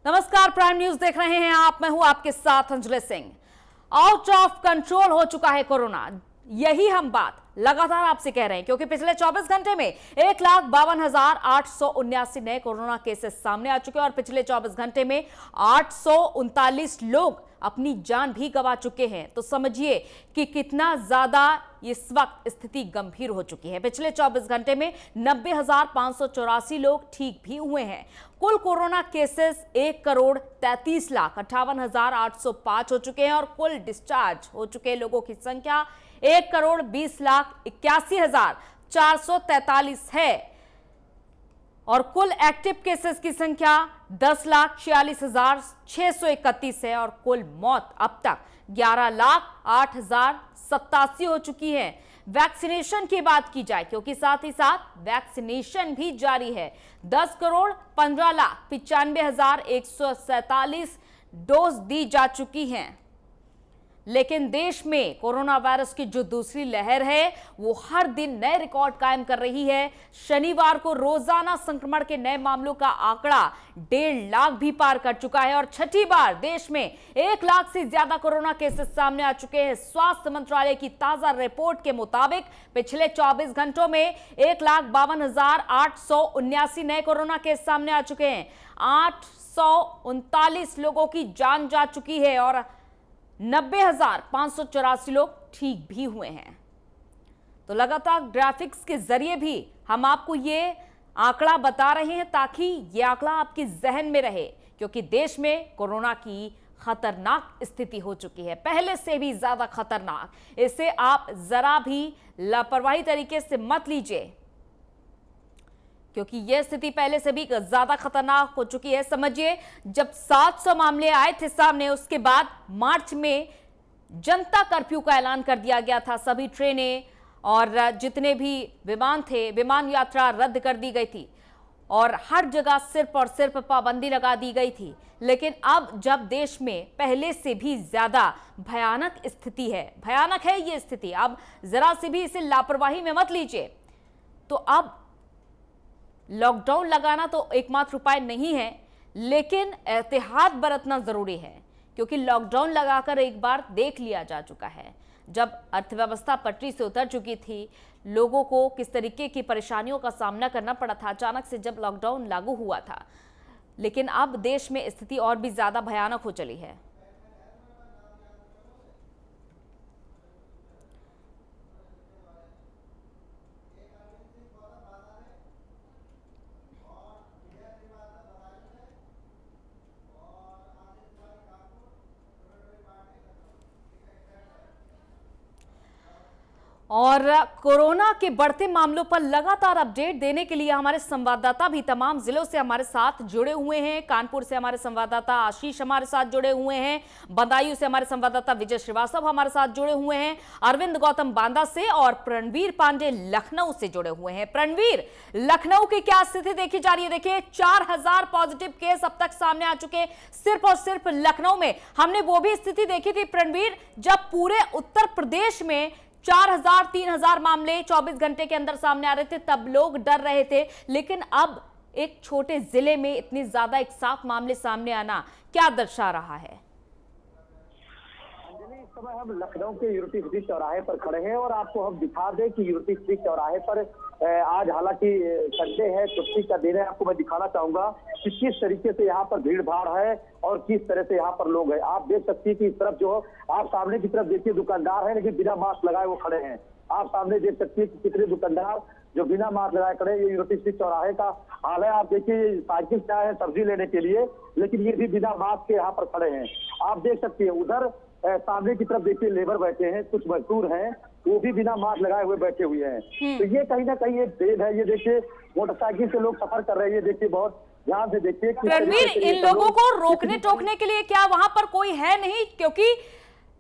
नमस्कार, prime news देख रहे हैं आप। मैं हूं आपके साथ Anjali Singh. Out of control हो चुका है कोरोना, यही हम बात लगातार आपसे कह रहे हैं, क्योंकि पिछले 24 घंटे में 1,52,879 नए कोरोना केसेस सामने आ चुके हैं और पिछले 24 घंटे में 839 लोग अपनी जान भी गंवा चुके हैं। तो समझिए कि कितना ज्यादा इस वक्त स्थिति गंभीर हो चुकी है। पिछले 24 घंटे में 90,584 लोग ठीक भी हुए हैं। कुल कोरोना केसेस 1,33,58,805 हो चुके हैं और कुल डिस्चार्ज हो चुके लोगों की संख्या 1,20,81,443 है और कुल एक्टिव केसेस की संख्या 10,46,631 है और कुल मौत अब तक 11,08,087 हो चुकी है। वैक्सीनेशन की बात की जाए, क्योंकि साथ ही साथ वैक्सीनेशन भी जारी है। 10,15,95,147 डोज दी जा चुकी हैं। लेकिन देश में कोरोना वायरस की जो दूसरी लहर है वो हर दिन नए रिकॉर्ड कायम कर रही है। शनिवार को रोजाना संक्रमण के नए मामलों का आंकड़ा 1.5 लाख भी पार कर चुका है और छठी बार देश में 1 लाख से ज्यादा कोरोना केसेस सामने आ चुके हैं। स्वास्थ्य मंत्रालय की ताजा रिपोर्ट के मुताबिक पिछले 24 घंटों में 1,52,879 नए कोरोना केस सामने आ चुके हैं। 839 लोगों की जान जा चुकी है और 90,584 लोग ठीक भी हुए हैं। तो लगातार ग्राफिक्स के जरिए भी हम आपको ये आंकड़ा बता रहे हैं ताकि ये आंकड़ा आपके जहन में रहे, क्योंकि देश में कोरोना की खतरनाक स्थिति हो चुकी है, पहले से भी ज्यादा खतरनाक। इसे आप जरा भी लापरवाही तरीके से मत लीजिए, क्योंकि यह स्थिति पहले से भी ज्यादा खतरनाक हो चुकी है। समझिए, जब 700 मामले आए थे सामने, उसके बाद मार्च में जनता कर्फ्यू का ऐलान कर दिया गया था। सभी ट्रेनें और जितने भी विमान थे, विमान यात्रा रद्द कर दी गई थी और हर जगह सिर्फ और सिर्फ पाबंदी लगा दी गई थी। लेकिन अब जब देश में पहले से भी ज्यादा भयानक स्थिति है, भयानक है ये स्थिति, अब जरा से भी इसे लापरवाही में मत लीजिए। तो अब लॉकडाउन लगाना तो एकमात्र उपाय नहीं है, लेकिन एहतियात बरतना जरूरी है, क्योंकि लॉकडाउन लगाकर एक बार देख लिया जा चुका है। जब अर्थव्यवस्था पटरी से उतर चुकी थी, लोगों को किस तरीके की परेशानियों का सामना करना पड़ा था अचानक से जब लॉकडाउन लागू हुआ था। लेकिन अब देश में स्थिति और भी ज्यादा भयानक हो चली है। और कोरोना के बढ़ते मामलों पर लगातार अपडेट देने के लिए हमारे संवाददाता भी तमाम जिलों से हमारे साथ जुड़े हुए हैं। कानपुर से हमारे संवाददाता आशीष हमारे साथ जुड़े हुए हैं, बदायूं से हमारे संवाददाता विजय श्रीवास्तव हमारे साथ जुड़े हुए हैं, अरविंद गौतम बांदा से और प्रणवीर पांडे लखनऊ से जुड़े हुए हैं। प्रणवीर, लखनऊ की क्या स्थिति देखी जा रही है? देखिए, 4,000 पॉजिटिव केस अब तक सामने आ चुके सिर्फ और सिर्फ लखनऊ में। हमने वो भी स्थिति देखी थी प्रणवीर, जब पूरे उत्तर प्रदेश में 4,000 3,000 मामले 24 घंटे के अंदर सामने आ रहे थे, तब लोग डर रहे थे। लेकिन अब एक छोटे जिले में इतनी ज्यादा एक साथ मामले सामने आना क्या दर्शा रहा है? अंजलि, इस समय हम लखनऊ के यूनिटी स्ट्रीट चौराहे पर खड़े हैं और आपको हम दिखा दें कि यूनिटी स्ट्रीट चौराहे पर आज हालांकि संडे है, छुट्टी का दिन है। आपको मैं दिखाना चाहूंगा कि किस तरीके से यहाँ पर भीड़ भाड़ है और किस तरह से यहाँ पर लोग हैं। आप देख सकती है कि इस तरफ जो आप सामने की तरफ देखिए दुकानदार है, लेकिन बिना मास्क लगाए वो खड़े हैं। आप सामने देख सकती है कि कितने दुकानदार जो बिना मास्क लगाए खड़े हैं। ये यूनिटी स्ट्रीट चौराहे का हाल है। आप देखिए, साइकिल से आए हैं सब्जी लेने के लिए, लेकिन ये भी बिना मास्क के यहाँ पर खड़े हैं। आप देख सकते हैं उधर सामने की तरफ देखिए लेबर बैठे हैं, कुछ मजदूर हैं, वो भी बिना मास्क लगाए हुए बैठे हुए हैं। तो ये कहीं ना कहीं एक भेद है। ये देखिए, मोटरसाइकिल से लोग सफर कर रहे हैं। ये देखिए, बहुत ध्यान से देखिए। रणवीर, इन लोगों को रोकने टोकने के लिए क्या वहां पर कोई है नहीं? क्योंकि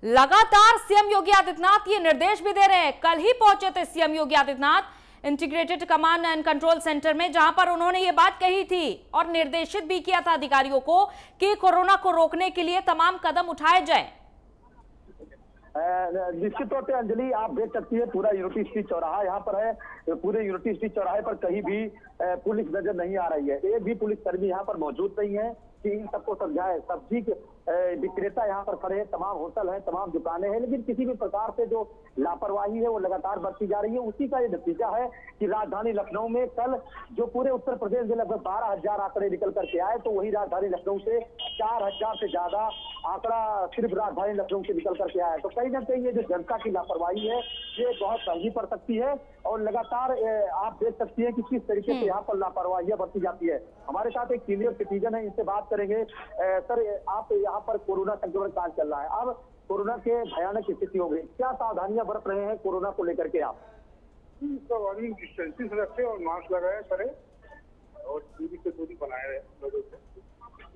लगातार सीएम योगी आदित्यनाथ ये निर्देश भी दे रहे हैं। कल ही पहुंचे थे CM Yogi Adityanath integrated command and control centre में, जहां पर उन्होंने ये बात कही थी और निर्देशित भी किया था अधिकारियों को कि कोरोना को रोकने के लिए तमाम कदम उठाए जाएं। निश्चित तौर पे अंजलि, आप देख सकती है पूरा यूनिटी स्ट्रीट चौराहा यहाँ पर है। पूरे यूनिटी स्ट्रीट चौराहे पर कहीं भी पुलिस नजर नहीं आ रही है। एक भी पुलिसकर्मी यहाँ पर मौजूद नहीं है। कि इन सबको समझाए। सब्जी के विक्रेता यहाँ पर खड़े हैं, तमाम होटल हैं, तमाम दुकानें हैं, लेकिन किसी भी प्रकार से जो लापरवाही है वो लगातार बरती जा रही है। उसी का ये नतीजा है कि राजधानी लखनऊ में कल जो पूरे उत्तर प्रदेश में लगभग 12,000 आंकड़े निकल करके आए, तो वही राजधानी लखनऊ से 4,000 से ज्यादा आंकड़ा सिर्फ राजधानी लखनऊ से निकल करके आया है। तो कहीं ना कहीं ये जो जनता की लापरवाही है ये बहुत महंगी पड़ सकती है और लगातार आप देख सकती है कि किस तरीके से यहाँ पर लापरवाहियां बरती जाती है। हमारे साथ एक सीनियर सिटीजन है, इनसे बात करेंगे। सर, आप यहाँ पर कोरोना संक्रमण काल चल रहा है, अब कोरोना के भयानक स्थिति हो गई, क्या सावधानियां बरत रहे हैं कोरोना को लेकर के आप? डिस्टेंसिंग रखें और मास्क लगाए करें और दूरी से दूरी बनाए रहे लोगों से।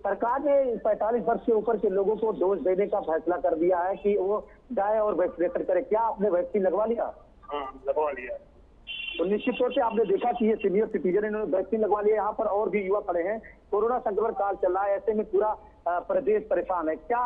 सरकार ने 45 वर्ष के ऊपर के लोगों को डोज देने का फैसला कर दिया है कि वो जाए और वैक्सीनेशन करें। क्या आपने वैक्सीन लगवा लिया? हाँ, लगवा लिया। तो निश्चित तौर से आपने देखा कि ये सीनियर सिटीजन इन्होंने वैक्सीन लगवा लिया। यहाँ पर और भी युवा खड़े हैं। कोरोना संक्रमण काल चल रहा है, ऐसे में पूरा प्रदेश परेशान है। क्या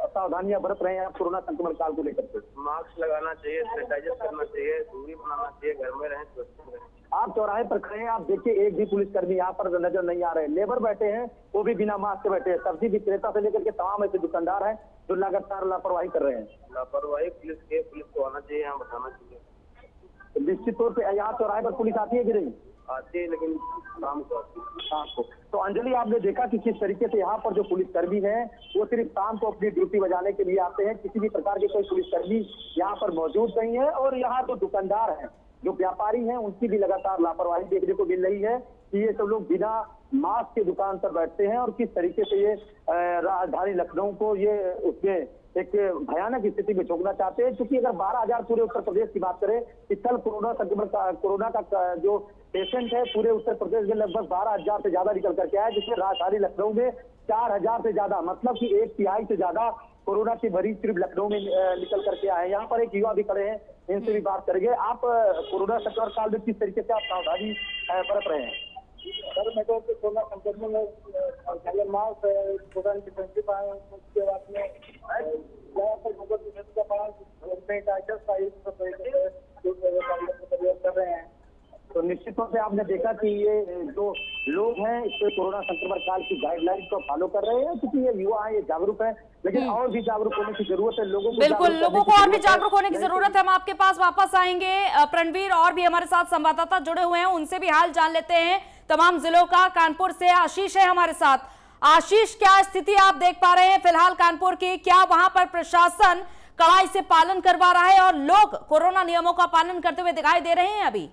सावधानियां बरत रहे हैं आप कोरोना संक्रमण काल को लेकर के? मास्क लगाना चाहिए, सैनिटाइजर करना चाहिए, दूरी बनाना चाहिए, घर में रहें, सुरक्षित रहें। आप चौराहे पर खड़े हैं, आप देखिए एक भी पुलिसकर्मी यहाँ पर नजर नहीं आ रहे। लेबर बैठे हैं, वो भी बिना मास्क के बैठे हैं। सब्जी विक्रेता से लेकर के तमाम ऐसे दुकानदार हैं जो लगातार लापरवाही कर रहे हैं। लापरवाही पुलिस को आना चाहिए, यहाँ बताना चाहिए। तो निश्चित तौर पे यहाँ चौराहे पर पुलिस आती है कि नहीं? आती है, लेकिन शाम को आती है। शाम को। तो अंजलि, आपने देखा कि किस तरीके से यहाँ पर जो पुलिसकर्मी हैं वो सिर्फ शाम को अपनी ड्यूटी बजाने के लिए आते हैं। किसी भी प्रकार के कोई पुलिसकर्मी यहाँ पर मौजूद नहीं है। और यहाँ जो दुकानदार हैं, जो व्यापारी हैं, उनकी भी लगातार लापरवाही देखने को मिल रही है कि ये सब लोग बिना मास्क के दुकान पर बैठते हैं और किस तरीके से ये राजधानी लखनऊ को ये उसमें एक भयानक स्थिति में झोंकना चाहते हैं। क्योंकि अगर 12,000 पूरे उत्तर प्रदेश की बात करें कि कल कोरोना का जो पेशेंट है पूरे उत्तर प्रदेश में लगभग 12,000 से ज्यादा निकल करके आया, जिसमें राजधानी लखनऊ में 4,000 से ज्यादा, मतलब कि 1/3 से ज्यादा कोरोना के मरीज सिर्फ लखनऊ में निकल करके आए। यहाँ पर एक युवा भी खड़े हैं, इनसे भी बात करेंगे। आप कोरोना संक्रमण काल में किस तरीके से आप सावधानी बरत रहे हैं? सर, मैं तो कोरोना संक्रमण में मास्क सोशल डिस्टेंसिंग पाए, उसके बाद में कर रहे हैं। तो निश्चित तौर से आपने देखा कि ये जो लोग हैं इस कोरोना संक्रमण काल की गाइडलाइन को फॉलो कर रहे हैं, क्योंकि ये युवा है, ये जागरूक है, लेकिन और भी जागरूक होने की जरूरत है। लोगों को बिल्कुल, लोगों को और भी जागरूक होने की जरूरत है। हम आपके पास वापस आएंगे प्रणवीर, और भी हमारे साथ संवाददाता जुड़े हुए हैं, उनसे भी हाल जान लेते हैं तमाम जिलों का। कानपुर से आशीष है हमारे साथ। आशीष, क्या स्थिति आप देख पा रहे हैं फिलहाल कानपुर की? क्या वहां पर प्रशासन कड़ाई से पालन करवा रहा है और लोग कोरोना नियमों का पालन करते हुए दिखाई दे रहे हैं अभी?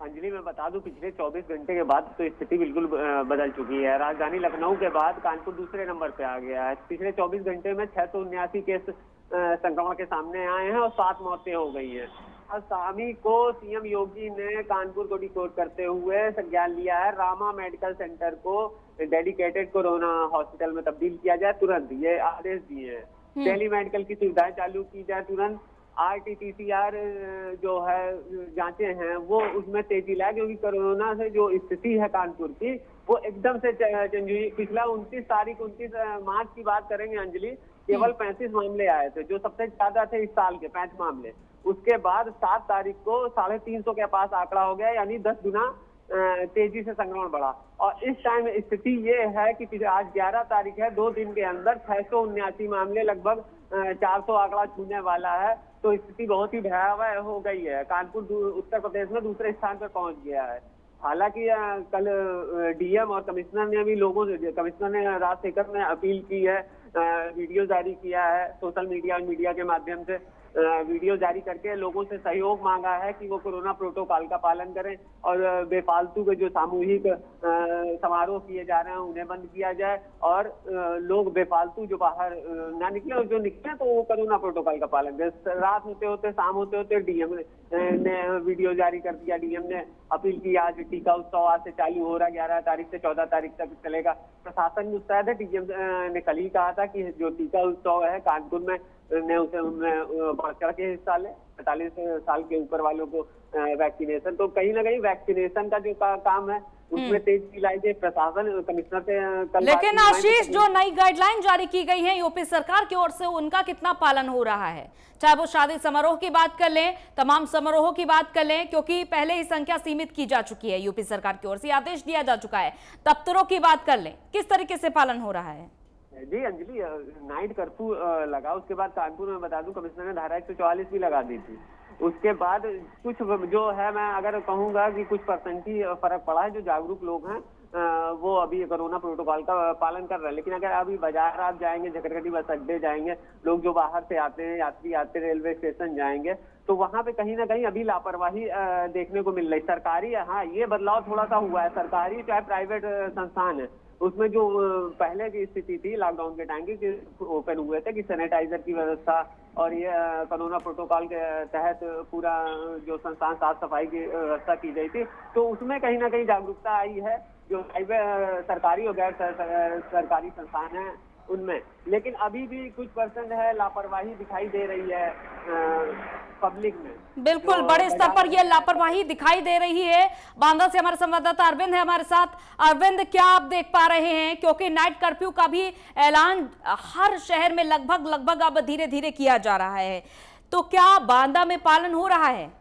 अंजलि, मैं बता दूं, पिछले 24 घंटे के बाद तो स्थिति बिल्कुल बदल चुकी है। राजधानी लखनऊ के बाद कानपुर दूसरे नंबर पे आ गया है। पिछले 24 घंटे में 679 केस संक्रमण के सामने आए हैं और 7 मौतें हो गई हैं। और शामी को सीएम योगी ने कानपुर को डिकोड करते हुए संज्ञान लिया है। रामा मेडिकल सेंटर को डेडिकेटेड कोरोना हॉस्पिटल में तब्दील किया जाए, तुरंत ये आदेश दिए हैं। टेली मेडिकल की सुविधाएं चालू की जाए तुरंत। RT-PCR जो है जांचें हैं वो उसमें तेजी लाए, क्योंकि कोरोना से जो स्थिति है कानपुर की वो एकदम से चेंज हुई। पिछला 29 मार्च की बात करेंगे अंजलि, केवल 35 मामले आए थे, जो सबसे ज्यादा थे इस साल के 5 मामले। उसके बाद 7 तारीख को 350 के पास आंकड़ा हो गया, यानी 10 गुना तेजी से संक्रमण बढ़ा। और इस टाइम स्थिति ये है कि आज 11 तारीख है, 2 दिन के अंदर 679 मामले, लगभग 400 आंकड़ा छूने वाला है। तो स्थिति बहुत ही भयावह हो गई है। कानपुर उत्तर प्रदेश में दूसरे स्थान पर पहुंच गया है। हालांकि कल डीएम और कमिश्नर ने भी लोगों से, कमिश्नर ने राजशेखर ने अपील की है, वीडियो जारी किया है, सोशल मीडिया के माध्यम से वीडियो जारी करके लोगों से सहयोग मांगा है कि वो कोरोना प्रोटोकॉल का पालन करें और बेफालतू के जो सामूहिक समारोह किए जा रहे हैं उन्हें बंद किया जाए और लोग बेफालतू जो बाहर ना निकले, और जो निकले तो वो कोरोना प्रोटोकॉल का पालन करें। रात होते होते, शाम होते होते डीएम ने वीडियो जारी कर दिया। डीएम ने अपील की, आज टीका उत्सव आज से चालू हो रहा है, 11 तारीख से 14 तारीख तक चलेगा। प्रशासन मुस्तैद है। डीएम ने कल ही कहा था कि जो टीका उत्सव है कानपुर में उनमें बढ़ चढ़ के हिस्सा ले, 45 साल के ऊपर वालों को वैक्सीनेशन। तो कहीं ना कहीं वैक्सीनेशन का जो काम है उसमें तेजी लाई गई। प्रशासन कमिश्नर से कल लेकिन आशीष, जो नई गाइडलाइन जारी की गई है यूपी सरकार की ओर से, उनका कितना पालन हो रहा है? चाहे वो शादी समारोह की बात कर लें, तमाम समारोहों की बात कर लें, क्योंकि पहले ही संख्या सीमित की जा चुकी है यूपी सरकार की ओर से, आदेश दिया जा चुका है। दफ्तरों की बात कर लें, किस तरीके से पालन हो रहा है? जी अंजलि, नाइट कर्फ्यू लगा, उसके बाद कानपुर में बता दूं कमिश्नर ने धारा 144 भी लगा दी थी। उसके बाद कुछ जो है, मैं अगर कहूंगा कि कुछ परसेंट ही फर्क पड़ा है। जो जागरूक लोग हैं वो अभी कोरोना प्रोटोकॉल का पालन कर रहे हैं। लेकिन अगर अभी बाजार आप जाएंगे, झकरगढ़ी बस अड्डे जाएंगे, लोग जो बाहर से आते हैं, यात्री आते रेलवे स्टेशन जाएंगे, तो वहां पे कहीं ना कहीं अभी लापरवाही देखने को मिल रही। सरकारी, हाँ ये बदलाव थोड़ा सा हुआ है, सरकारी चाहे प्राइवेट संस्थान है, उसमें जो पहले की स्थिति थी लॉकडाउन के टाइम की, ओपन हुए थे कि सैनिटाइजर की व्यवस्था और ये कोरोना प्रोटोकॉल के तहत पूरा जो संस्थान साफ सफाई की व्यवस्था की गई थी, तो उसमें कहीं ना कहीं जागरूकता आई है जो सरकारी और गैर सरकारी संस्थान हैं उनमें। लेकिन अभी भी कुछ परसेंट है लापरवाही दिखाई दे रही है पब्लिक में। बिल्कुल, बड़े स्तर पर यह लापरवाही दिखाई दे रही है। बांदा से हमारे संवाददाता अरविंद है हमारे साथ। अरविंद, क्या आप देख पा रहे हैं, क्योंकि नाइट कर्फ्यू का भी ऐलान हर शहर में लगभग अब धीरे धीरे किया जा रहा है, तो क्या बांदा में पालन हो रहा है?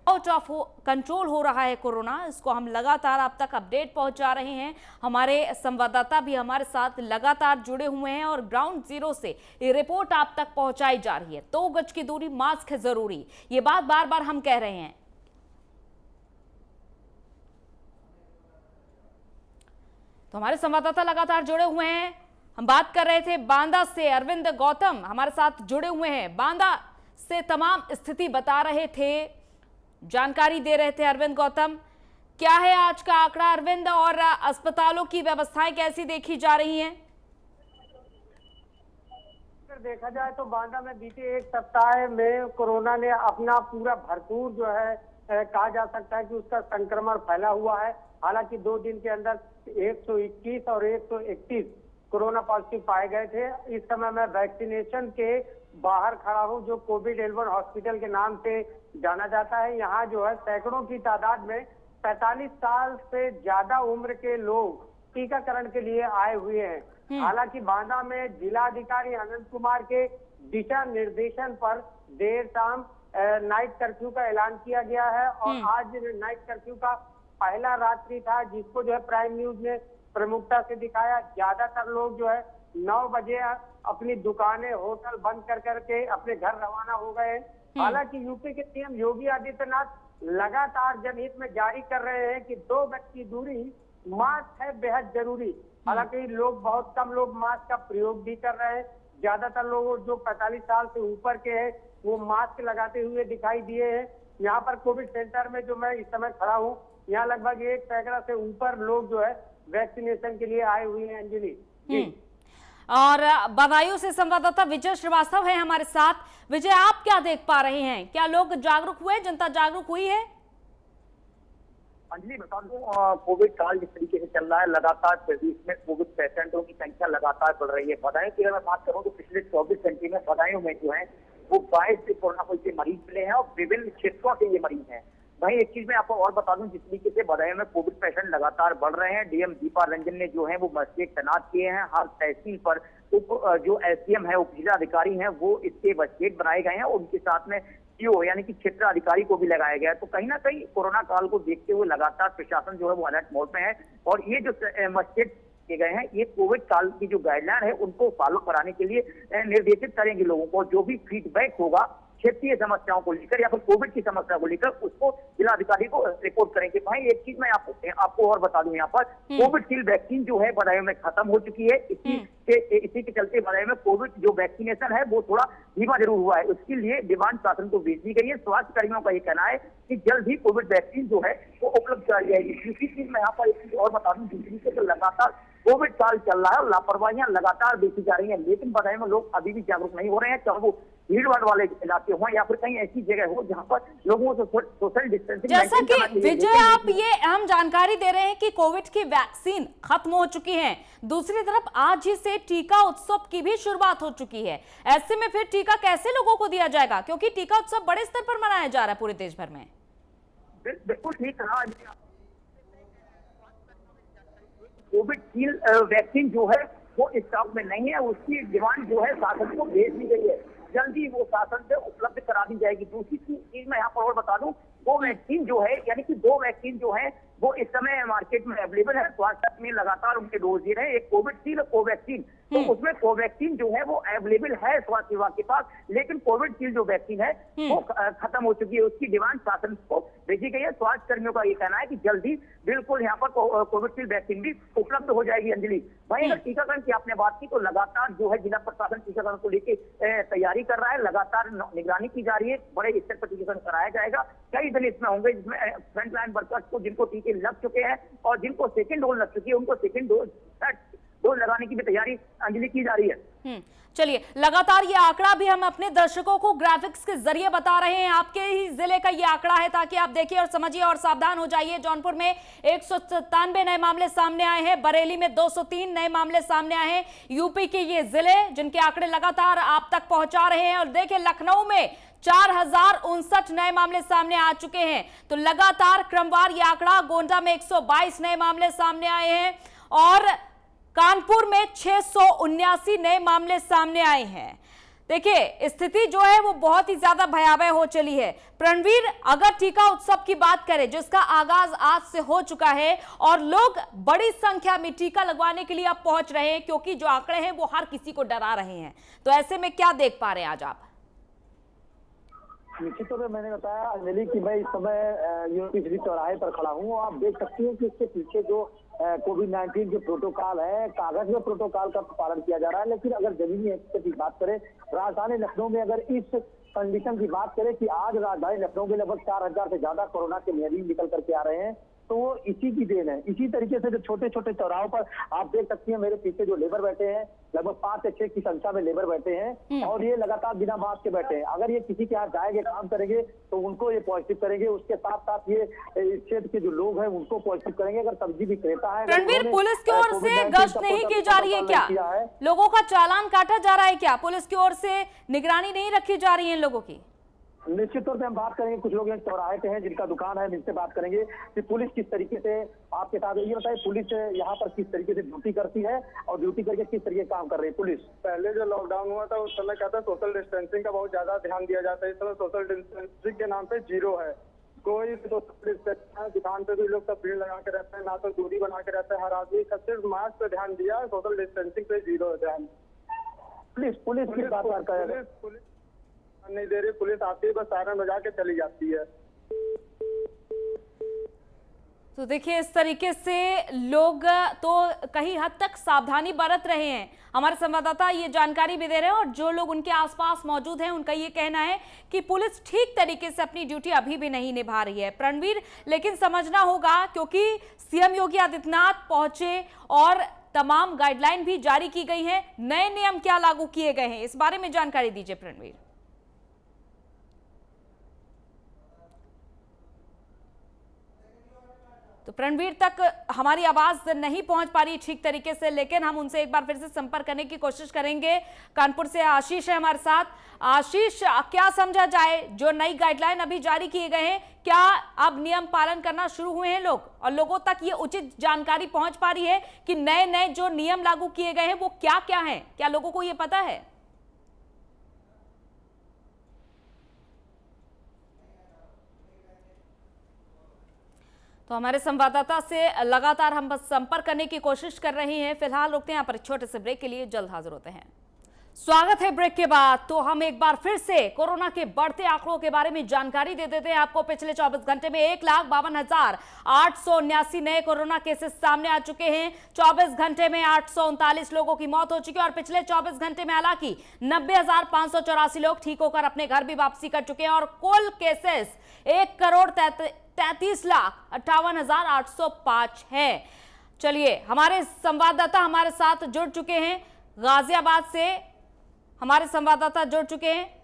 आउट ऑफ कंट्रोल हो रहा है कोरोना, इसको हम लगातार आप तक अपडेट पहुंचा रहे हैं। हमारे संवाददाता भी हमारे साथ लगातार जुड़े हुए हैं और ग्राउंड जीरो से ये रिपोर्ट आप तक पहुंचाई जा रही है। 2 गज की दूरी, मास्क है जरूरी, ये बात बार बार हम कह रहे हैं। तो हमारे संवाददाता लगातार जुड़े हुए हैं। हम बात कर रहे थे बांदा से, अरविंद गौतम हमारे साथ जुड़े हुए हैं, बांदा से तमाम स्थिति बता रहे थे, जानकारी दे रहे थे। अरविंद गौतम, क्या है आज का आंकड़ा अरविंद, और अस्पतालों की व्यवस्थाएं कैसी देखी जा रही हैं? अगर देखा जाए तो बांदा में बीते 1 सप्ताह में कोरोना ने अपना पूरा भरपूर जो है कहा जा सकता है कि उसका संक्रमण फैला हुआ है। हालांकि 2 दिन के अंदर 121 और 131 कोरोना पॉजिटिव पाए गए थे। इस समय मैं वैक्सीनेशन के बाहर खड़ा हूं, जो कोविड L1 हॉस्पिटल के नाम से जाना जाता है। यहाँ जो है सैकड़ों की तादाद में 45 साल से ज्यादा उम्र के लोग टीकाकरण के लिए आए हुए हैं। हालांकि बांदा में जिलाधिकारी अनंत कुमार के दिशा निर्देशन पर देर शाम नाइट कर्फ्यू का ऐलान किया गया है और आज नाइट कर्फ्यू का पहला रात्रि था, जिसको जो है प्राइम न्यूज ने प्रमुखता से दिखाया। ज्यादातर लोग जो है 9 बजे अपनी दुकानें, होटल बंद कर करके अपने घर रवाना हो गए। हालांकि यूपी के सीएम योगी आदित्यनाथ लगातार जनहित में जारी कर रहे हैं कि 2 गज की दूरी, मास्क है बेहद जरूरी। हालांकि लोग, बहुत कम लोग मास्क का प्रयोग भी कर रहे हैं। ज्यादातर लोग जो 45 साल से ऊपर के हैं वो मास्क लगाते हुए दिखाई दिए हैं। यहाँ पर कोविड सेंटर में जो मैं इस समय खड़ा हूँ, यहाँ लगभग 1 सैकड़ा से ऊपर लोग जो है वैक्सीनेशन के लिए आए हुए हैं। अंजलि, और बदायूं से संवाददाता विजय श्रीवास्तव है हमारे साथ। विजय, आप क्या देख पा रहे हैं, क्या लोग जागरूक हुए, जनता जागरूक हुई है? अंजलि, बता दूं, कोविड काल जिस तरीके से चल रहा है, लगातार प्रदेश में कोविड पेशेंटों की संख्या लगातार बढ़ रही है। बदायूं की अगर मैं बात करूं तो पिछले 24 घंटे में बदायूं में जो है वो 22 कोरोना के मरीज मिले हैं और विभिन्न क्षेत्रों से ये मरीज हैं। भाई एक चीज मैं आपको और बता दूं, जिस तरीके से बदायूं में कोविड पेशेंट लगातार बढ़ रहे हैं, डीएम दीपा रंजन ने जो है वो मस्जिद तैनात किए हैं। हर तहसील पर जो एसडीएम है, उप जिलाधिकारी हैं, वो इसके मस्जिद बनाए गए हैं और उनके साथ में सीओ यानी कि क्षेत्र अधिकारी को भी लगाया गया है। तो कहीं ना कहीं कोरोना काल को देखते हुए लगातार प्रशासन जो है वो अलर्ट मोड में है और ये जो मस्जिद किए गए हैं, ये कोविड काल की जो गाइडलाइन है उनको फॉलो कराने के लिए निर्देशित करेंगे लोगों को। जो भी फीडबैक होगा क्षेत्रीय समस्याओं को लेकर या फिर कोविड की समस्या को लेकर, उसको जिलाधिकारी को रिपोर्ट करेंगे। भाई एक चीज मैं आपको और बता दूं, यहाँ पर कोविडशील्ड वैक्सीन जो है बदायूं में खत्म हो चुकी है। इसी के चलते बदायूं में कोविड जो वैक्सीनेशन है वो थोड़ा धीमा जरूर हुआ है। उसके लिए डिमांड शासन को भेज दी गई है। स्वास्थ्य कर्मियों का ये कहना है कि जल्द ही कोविड वैक्सीन जो है वो उपलब्ध कराई जाएगी। दूसरी चीज मैं यहाँ पर एक चीज और बता दूं, दूसरी से लगातार कोविड काल चल रहा है और लापरवाहियां लगातार देखी जा रही हैं, लेकिन बदायूं में लोग अभी भी जागरूक नहीं हो रहे हैं। चाहे वो भीड़ भाड़ वाले इलाके हों या फिर कहीं ऐसी जगह हो जहां पर लोगों से सोशल डिस्टेंसिंग जैसा कि विजय आप ये अहम जानकारी दे रहे हैं कि कोविड की वैक्सीन खत्म हो चुकी है, दूसरी तरफ आज ही से टीका उत्सव की भी शुरुआत हो चुकी है। ऐसे में फिर टीका कैसे लोगों को दिया जाएगा, क्योंकि टीका उत्सव बड़े स्तर पर मनाया जा रहा है पूरे देश भर में। बिल्कुल ठीक कहा। कोविड वैक्सीन जो है वो स्टॉक में नहीं है, उसकी डिमांड जो है शासन को भेज दी गई है, जल्दी वो शासन से उपलब्ध करा दी जाएगी। दूसरी चीज मैं यहाँ पर और बता दूं, वो वैक्सीन जो है यानी कि 2 वैक्सीन जो है वो इस समय मार्केट में अवेलेबल है। स्वास्थ्य में लगातार उनके डोज दे रहे हैं, एक कोविडशील्ड और कोवैक्सीन। तो उसमें कोवैक्सीन जो है वो अवेलेबल है स्वास्थ्य विभाग के पास, लेकिन कोविडशील्ड जो वैक्सीन है वो खत्म हो चुकी है। उसकी डिमांड शासन को भेजी गई है। स्वास्थ्य कर्मियों का ये कहना है कि जल्दी बिल्कुल यहाँ पर कोविडशील्ड वैक्सीन भी उपलब्ध हो जाएगी। अंजलि, वहीं अगर टीकाकरण की आपने बात की तो लगातार जो है जिला प्रशासन टीकाकरण को लेकर तैयारी कर रहा है, लगातार निगरानी की जा रही है, बड़े स्तर पर टीकाकरण कराया जाएगा। कई दिन इसमें होंगे जिसमें फ्रंटलाइन वर्कर्स को जिनको टीके लग चुके हैं और जिनको सेकेंड डोज लग चुकी है उनको सेकेंड डोज लगाने की भी तैयारी अंजलि की जा रही है। चलिए, लगातार ये आंकड़ा भी हम अपने दर्शकों को ग्राफिक्स के जरिए बता रहे हैं। आपके ही जिले का ये आंकड़ा है ताकि आप देखिए और समझिए और सावधान हो जाइए। जौनपुर में 197 नए मामले सामने आए हैं, बरेली में 203 नए मामले सामने आए हैं। यूपी के ये जिले जिनके आंकड़े लगातार आप तक पहुंचा रहे हैं। और देखिए लखनऊ में 4059 नए मामले सामने आ चुके हैं। तो लगातार क्रमवार ये आंकड़ा, गोंडा में 122 नए मामले सामने आए हैं और कानपुर में 679 नए मामले सामने आए हैं। देखिए स्थिति जो है वो बहुत ही ज्यादा भयावह हो चली है। प्रणवीर, अगर टीका उत्सव की बात करें जिसका आगाज आज से हो चुका है और लोग बड़ी संख्या में टीका लगवाने के लिए अब पहुंच रहे हैं, क्योंकि जो आंकड़े हैं वो हर किसी को डरा रहे हैं, तो ऐसे में क्या देख पा रहे हैं आज आप? निश्चित तौर पर मैंने बताया अंजलि कि मैं इस समय यूनिवर्सिटी चौराहे पर खड़ा हूँ। आप देख सकती हैं कि इसके पीछे जो कोविड-19 जो प्रोटोकॉल है, कागज में प्रोटोकॉल का पालन किया जा रहा है, लेकिन अगर जमीनी हकीकत की बात करें, राजधानी लखनऊ में अगर इस कंडीशन की बात करें कि आज राजधानी लखनऊ में लगभग 4000 से ज्यादा कोरोना के मरीज निकल करके आ रहे हैं, तो वो इसी की देन है। इसी तरीके से जो छोटे छोटे चौराहों पर आप देख सकती हैं, मेरे पीछे जो लेबर बैठे हैं, लगभग 5 से 6 की संख्या में लेबर बैठे हैं और ये लगातार बिना मास्क के बैठे हैं। अगर ये किसी के यहाँ जाएंगे, काम करेंगे तो उनको ये पॉजिटिव करेंगे, उसके साथ साथ ये इस क्षेत्र के जो लोग हैं उनको पॉजिटिव करेंगे। अगर सब्जी विक्रेता है, रणवीर, पुलिस की ओर से गश्त नहीं की जा रही है क्या? लोगों का चालान काटा जा रहा है क्या? पुलिस की ओर से निगरानी नहीं रखी जा रही है लोगों की? निश्चित तौर पे हम बात करेंगे, कुछ लोग चौराहे पे हैं जिनका दुकान है, जिनसे बात करेंगे कि पुलिस किस तरीके से, आपके साथ ये बताइए पुलिस यहाँ पर किस तरीके से ड्यूटी करती है और ड्यूटी करके किस तरीके से काम कर रही है पुलिस? पहले जो लॉकडाउन हुआ था उस समय क्या था, सोशल डिस्टेंसिंग का बहुत ज्यादा ध्यान दिया जाता है। इस समय सोशल डिस्टेंसिंग के नाम पे 0 है। कोई सोशल डिस्टेंसिंग, दुकान पे भी लोग सब भीड़ लगा के रहते हैं, ना तो दूरी बना के रहते हैं हर आदमी का, सिर्फ मास्क पे ध्यान दिया, सोशल डिस्टेंसिंग पे 0 है ध्यान। पुलिस की बात करता है, पुलिस नहीं दे रही, पुलिस आती है बस सायरन बजा के चली जाती है। तो देखिए इस तरीके से लोग तो कहीं हद तक सावधानी बरत रहे हैं। हमारे संवाददाता ये जानकारी भी दे रहे हैं और जो लोग उनके आसपास मौजूद हैं उनका ये कहना है कि पुलिस ठीक तरीके से अपनी ड्यूटी अभी भी नहीं निभा रही है। प्रणवीर, लेकिन समझना होगा क्योंकि सीएम योगी आदित्यनाथ पहुंचे और तमाम गाइडलाइन भी जारी की गई हैं, नए नियम क्या लागू किए गए हैं, इस बारे में जानकारी दीजिए प्रणवीर। तो प्रणवीर तक हमारी आवाज नहीं पहुंच पा रही ठीक तरीके से, लेकिन हम उनसे एक बार फिर से संपर्क करने की कोशिश करेंगे। कानपुर से आशीष है हमारे साथ। आशीष, क्या समझा जाए, जो नई गाइडलाइन अभी जारी किए गए हैं, क्या अब नियम पालन करना शुरू हुए हैं लोग और लोगों तक ये उचित जानकारी पहुंच पा रही है कि नए नए जो नियम लागू किए गए हैं वो क्या क्या है? क्या लोगों को ये पता है? तो हमारे संवाददाता से लगातार हम बस संपर्क करने की कोशिश कर रहे हैं। फिलहाल रुकते हैं यहाँ पर एक छोटे से ब्रेक के लिए, जल्द हाजिर होते हैं। स्वागत है ब्रेक के बाद। तो हम एक बार फिर से कोरोना के बढ़ते आंकड़ों के बारे में जानकारी दे देते हैं आपको। पिछले 24 घंटे में 1,52,879 नए कोरोना केसेस सामने आ चुके हैं। 24 घंटे में 839 लोगों की मौत हो चुकी है और पिछले 24 घंटे में हालांकि 90,584 लोग ठीक होकर अपने घर भी वापसी कर चुके हैं और कुल केसेस 1,33,58,805 है। चलिए, हमारे संवाददाता हमारे साथ जुड़ चुके हैं गाजियाबाद से। हमारे संवाददाता जुड़ चुके हैं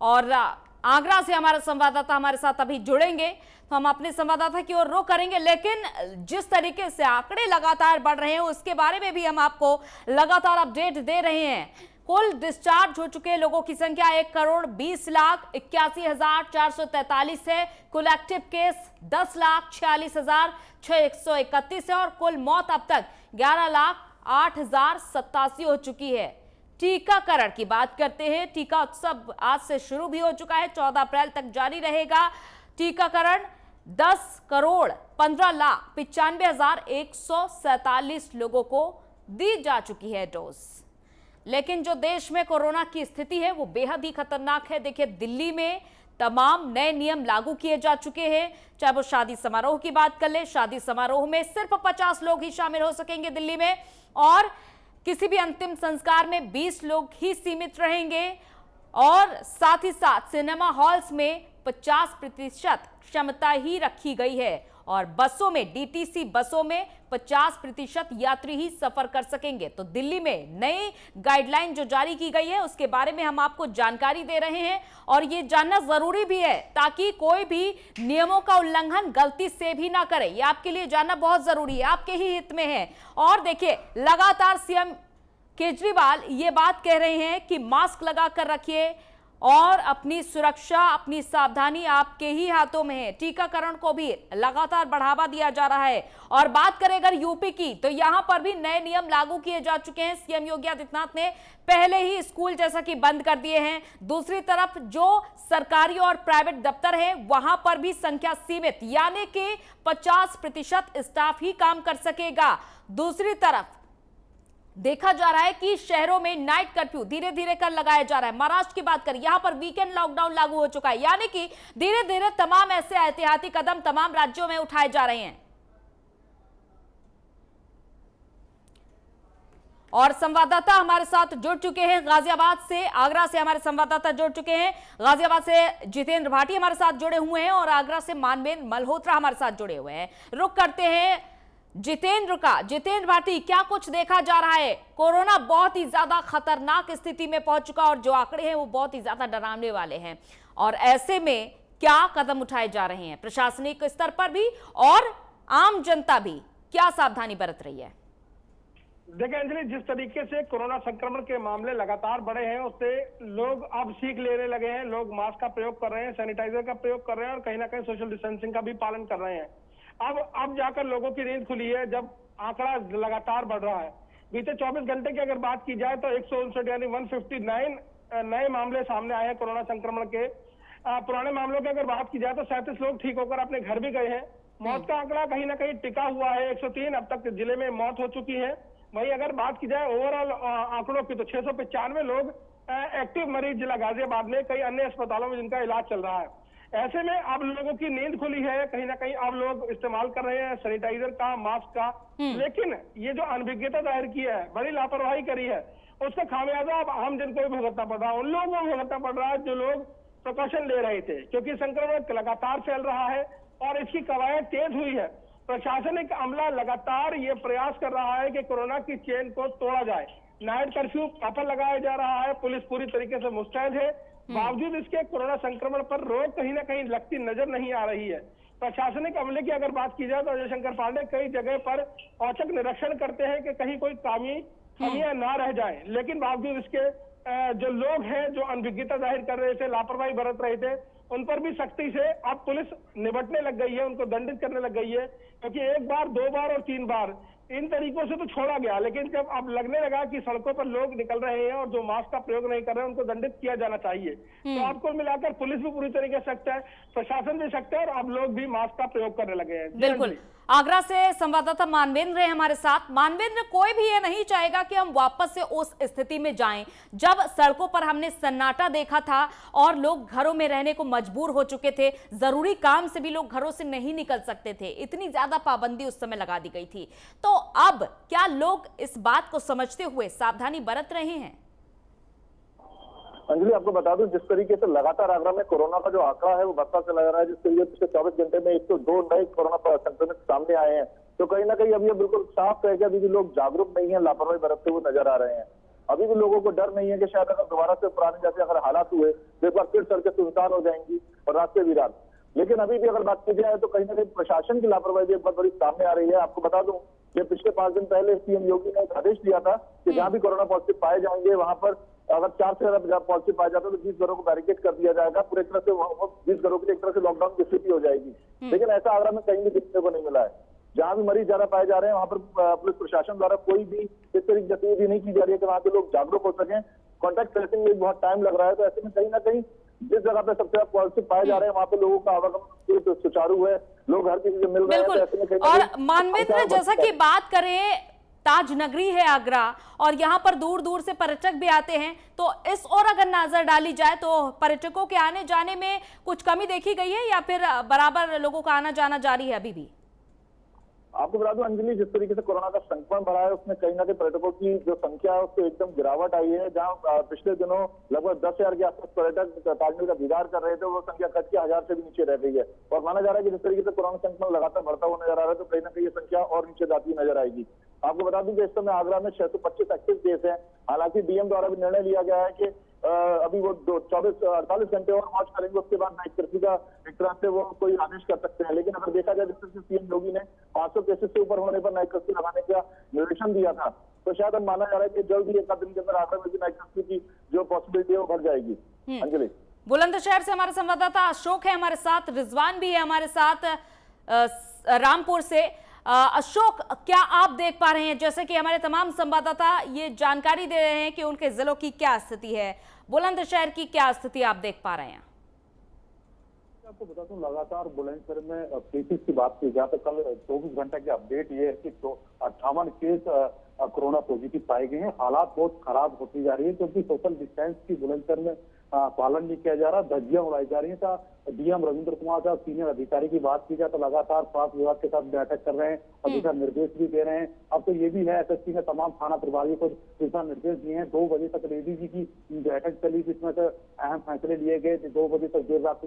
और आगरा से हमारे संवाददाता हमारे साथ अभी जुड़ेंगे, तो हम अपने संवाददाता की ओर रुख करेंगे। लेकिन जिस तरीके से आंकड़े लगातार बढ़ रहे हैं उसके बारे में भी हम आपको लगातार अपडेट दे रहे हैं। कुल डिस्चार्ज हो चुके लोगों की संख्या 1,20,81,443 है। कुल एक्टिव केस 10,46,631 है और कुल मौत अब तक 11,08,087 हो चुकी है। टीकाकरण की बात करते हैं। टीका उत्सव आज से शुरू भी हो चुका है, 14 अप्रैल तक जारी रहेगा टीकाकरण। 10,95,95,147 लोगों को दी जा चुकी है डोज। लेकिन जो देश में कोरोना की स्थिति है वो बेहद ही खतरनाक है। देखिए, दिल्ली में तमाम नए नियम लागू किए जा चुके हैं। चाहे वो शादी समारोह की बात कर ले, शादी समारोह में सिर्फ 50 लोग ही शामिल हो सकेंगे दिल्ली में, और किसी भी अंतिम संस्कार में 20 लोग ही सीमित रहेंगे। और साथ ही साथ सिनेमा हॉल्स में 50% क्षमता ही रखी गई है और बसों में, डीटीसी बसों में 50% यात्री ही सफर कर सकेंगे। तो दिल्ली में नई गाइडलाइन जो जारी की गई है उसके बारे में हम आपको जानकारी दे रहे हैं और ये जानना जरूरी भी है ताकि कोई भी नियमों का उल्लंघन गलती से भी ना करे। ये आपके लिए जानना बहुत जरूरी है, आपके ही हित में है। और देखिए, लगातार सीएम केजरीवाल ये बात कह रहे हैं कि मास्क लगा कर रखिए और अपनी सुरक्षा, अपनी सावधानी आपके ही हाथों में है। टीकाकरण को भी लगातार बढ़ावा दिया जा रहा है। और बात करें अगर यूपी की, तो यहां पर भी नए नियम लागू किए जा चुके हैं। सीएम योगी आदित्यनाथ ने पहले ही स्कूल जैसा कि बंद कर दिए हैं। दूसरी तरफ जो सरकारी और प्राइवेट दफ्तर है वहां पर भी संख्या सीमित, यानी कि 50% स्टाफ ही काम कर सकेगा। दूसरी तरफ देखा जा रहा है कि शहरों में नाइट कर्फ्यू धीरे धीरे कर लगाया जा रहा है। महाराष्ट्र की बात करें, यहां पर वीकेंड लॉकडाउन लागू हो चुका है, यानी कि धीरे धीरे तमाम ऐसे एहतियाती कदम तमाम राज्यों में उठाए जा रहे हैं। और संवाददाता हमारे साथ जुड़ चुके हैं गाजियाबाद से, आगरा से हमारे संवाददाता जुड़ चुके हैं। गाजियाबाद से जितेंद्र भाटी हमारे साथ जुड़े हुए हैं और आगरा से मानवेंद्र मल्होत्रा हमारे साथ जुड़े हुए हैं। रुख करते हैं जितेंद्र का। जितेंद्र भाटी, क्या कुछ देखा जा रहा है? कोरोना बहुत ही ज्यादा खतरनाक स्थिति में पहुंच चुका और जो आंकड़े हैं वो बहुत ही ज्यादा डरावने वाले हैं, और ऐसे में क्या कदम उठाए जा रहे हैं प्रशासनिक स्तर पर भी और आम जनता भी क्या सावधानी बरत रही है? देखिए अंजलि, जिस तरीके से कोरोना संक्रमण के मामले लगातार बढ़े हैं उससे लोग अब सीख लेने लगे हैं। लोग मास्क का प्रयोग कर रहे हैं, सैनिटाइजर का प्रयोग कर रहे हैं और कहीं ना कहीं सोशल डिस्टेंसिंग का भी पालन कर रहे हैं। अब जाकर लोगों की नींद खुली है जब आंकड़ा लगातार बढ़ रहा है। बीते 24 घंटे की अगर बात की जाए तो 159 यानी 159 नए मामले सामने आए हैं कोरोना संक्रमण के। पुराने मामलों की अगर बात की जाए तो 37 लोग ठीक होकर अपने घर भी गए हैं। मौत का आंकड़ा कहीं ना कहीं टिका हुआ है, 103 अब तक जिले में मौत हो चुकी है। वहीं अगर बात की जाए ओवरऑल आंकड़ों की तो 695 लोग एक्टिव मरीज जिला गाजियाबाद में, कई अन्य अस्पतालों में जिनका इलाज चल रहा है। ऐसे में अब लोगों की नींद खुली है, कहीं ना कहीं अब लोग इस्तेमाल कर रहे हैं सैनिटाइजर का, मास्क का। लेकिन ये जो अनभिज्ञता जाहिर की है, बड़ी लापरवाही करी है, उसका खामियाजा अब आम जन को भी भुगतना पड़ रहा है। उन लोगों को भुगतना पड़ रहा है जो लोग प्रिकॉशन ले रहे थे, क्योंकि संक्रमण लगातार फैल रहा है और इसकी कवायद तेज हुई है। प्रशासनिक अमला लगातार ये प्रयास कर रहा है कि कोरोना की चेन को तोड़ा जाए। नाइट कर्फ्यू प्रॉपर लगाया जा रहा है, पुलिस पूरी तरीके से मुस्तैद है। बावजूद इसके कोरोना संक्रमण पर रोक कहीं ना कहीं लगती नजर नहीं आ रही है। प्रशासनिक अमले की अगर बात की जाए तो अजय शंकर पांडे कई जगह पर औचक निरीक्षण करते हैं कि कहीं कोई कमियां ना रह जाए, लेकिन बावजूद इसके जो लोग हैं जो अनभिज्ञता जाहिर कर रहे थे, लापरवाही बरत रहे थे, उन पर भी सख्ती से अब पुलिस निपटने लग गई है, उनको दंडित करने लग गई है। क्योंकि एक बार, 2 बार और 3 बार इन तरीकों से तो छोड़ा गया, लेकिन जब अब लगने लगा कि सड़कों पर लोग निकल रहे हैं और जो मास्क का प्रयोग नहीं कर रहे हैं उनको दंडित किया जाना चाहिए, तो आपको मिलाकर पुलिस भी पूरी तरीके से सख्त है, प्रशासन भी सख्त है और अब लोग भी मास्क का प्रयोग करने लगे हैं। बिल्कुल। आगरा से संवाददाता मानवेंद्र है हमारे साथ। मानवेंद्र, कोई भी ये नहीं चाहेगा कि हम वापस से उस स्थिति में जाएं जब सड़कों पर हमने सन्नाटा देखा था और लोग घरों में रहने को मजबूर हो चुके थे, जरूरी काम से भी लोग घरों से नहीं निकल सकते थे, इतनी ज्यादा पाबंदी उस समय लगा दी गई थी। तो अब क्या लोग इस बात को समझते हुए सावधानी बरत रहे हैं? अंजलि, आपको बता दूं, जिस तरीके से लगातार आगरा में कोरोना का जो आंकड़ा है वो बढ़ता चला जा रहा है, जिस तरीके से पिछले 24 घंटे में 102 नए कोरोना संक्रमित सामने आए हैं, तो कहीं ना कहीं अब ये बिल्कुल साफ है कि अभी भी लोग जागरूक नहीं है, लापरवाही बरतते हुए नजर आ रहे हैं। अभी भी लोगों को डर नहीं है कि शायद अगर दोबारा से पुराने जैसे अगर हालात हुए तो एक बार फिर सड़कें सुनसान हो जाएंगी और रास्ते वीरान। लेकिन अभी भी अगर बात की जाए तो कहीं ना कहीं प्रशासन की लापरवाही भी एक बहुत बड़ी सामने आ रही है। आपको बता दूं कि पिछले 5 दिन पहले सीएम योगी ने एक आदेश दिया था कि जहां भी कोरोना पॉजिटिव पाए जाएंगे वहां पर अगर 4 से ज्यादा पॉजिटिव पाया जाता है तो 20 घरों को बैरिकेड कर दिया जाएगा। पूरे तरह से 20 घरों के लिए एक तरह से लॉकडाउन की स्थिति हो जाएगी। लेकिन ऐसा आगरा में कहीं भी देखने को नहीं मिला है। जहां भी मरीज ज्यादा पाए जा रहे हैं वहां पर पुलिस प्रशासन द्वारा कोई भी इस तरह की गतिविधि नहीं की जा रही है कि वहां के लोग जागरूक हो सकें। कॉन्टैक्ट ट्रेसिंग में बहुत टाइम लग रहा है, तो ऐसे में कहीं ना कहीं जिस जगह पे सबसे ज्यादा पॉजिटिव पाए जा रहे हैं वहां पे लोगों का आवागमन सुचारू है, लोग हर किसी से मिल रहे हैं। तो ऐसे में कहीं ना और कहीं मानवेंद्र, जैसा कि बात करें, ताज नगरी है आगरा और यहाँ पर दूर दूर से पर्यटक भी आते हैं, तो इस और अगर नजर डाली जाए तो पर्यटकों के आने जाने में कुछ कमी देखी गई है या फिर बराबर लोगों का आना जाना जारी है अभी भी? आपको बता दूं अंजलि, जिस तरीके से कोरोना का संक्रमण बढ़ा है उसमें कहीं ना कहीं पर्यटकों की जो संख्या है उसमें एकदम गिरावट आई है। जहां पिछले दिनों लगभग 10,000 के आसपास पर्यटक ताजमहल का दीदार कर रहे थे, वो संख्या घट के 1000 से भी नीचे रह गई है। और माना जा रहा है कि जिस तरीके से कोरोना संक्रमण लगातार बढ़ता हुआ नजर आ रहा है तो कहीं ना कहीं ये संख्या और नीचे जाती नजर आएगी। आपको बता दूं कि इस समय आगरा में 625 एक्टिव केस है। हालांकि डीएम द्वारा भी निर्णय लिया गया है कि अभी वो 48 घंटे और मार्च करेंगे, उसके बाद नाइट कर्फ्यू का एक तरह से वो कोई आदेश कर सकते हैं। लेकिन अगर देखा जाए जिस तरह से सीएम योगी ने 500 केसेस से ऊपर होने पर नाइट कर्फ्यू लगाने का निर्देशन दिया था, तो शायद अब माना जा रहा है कि जल्द ही एक दिन के अंदर आगरा में नाइट कर्फ्यू की जो पॉसिबिलिटी है वो बढ़ जाएगी। अंजलि, बुलंदशहर से हमारे संवाददाता अशोक है हमारे साथ, रिजवान भी है हमारे साथ रामपुर से। अशोक, क्या आप देख पा रहे हैं, जैसे कि हमारे तमाम संवाददाता ये जानकारी दे रहे हैं कि उनके जिलों की क्या स्थिति है, बुलंदशहर की क्या स्थिति आप देख पा रहे हैं? आपको बता दूं लगातार बुलंदशहर में केसेस की बात की जाए तो कल 24 घंटे की अपडेट ये है कि 58 केस कोरोना पॉजिटिव पाए गए हैं। हालात बहुत खराब होती जा रही है क्योंकि सोशल डिस्टेंस की बुलंदशहर में पालन नहीं किया जा रहा, धज्जियां उड़ाई जा रही है। डीएम रविंद्र कुमार साहब सीनियर अधिकारी की बात की जाए तो लगातार स्वास्थ्य विभाग के साथ बैठक कर रहे हैं और दिशा निर्देश भी दे रहे हैं। अब तो ये भी है एसएसपी ने तमाम थाना प्रभारियों को दिशा निर्देश दिए हैं। 2 बजे तक एडीजी की बैठक चली जिसमें से अहम फैसले लिए गए। 2 बजे तक देर रात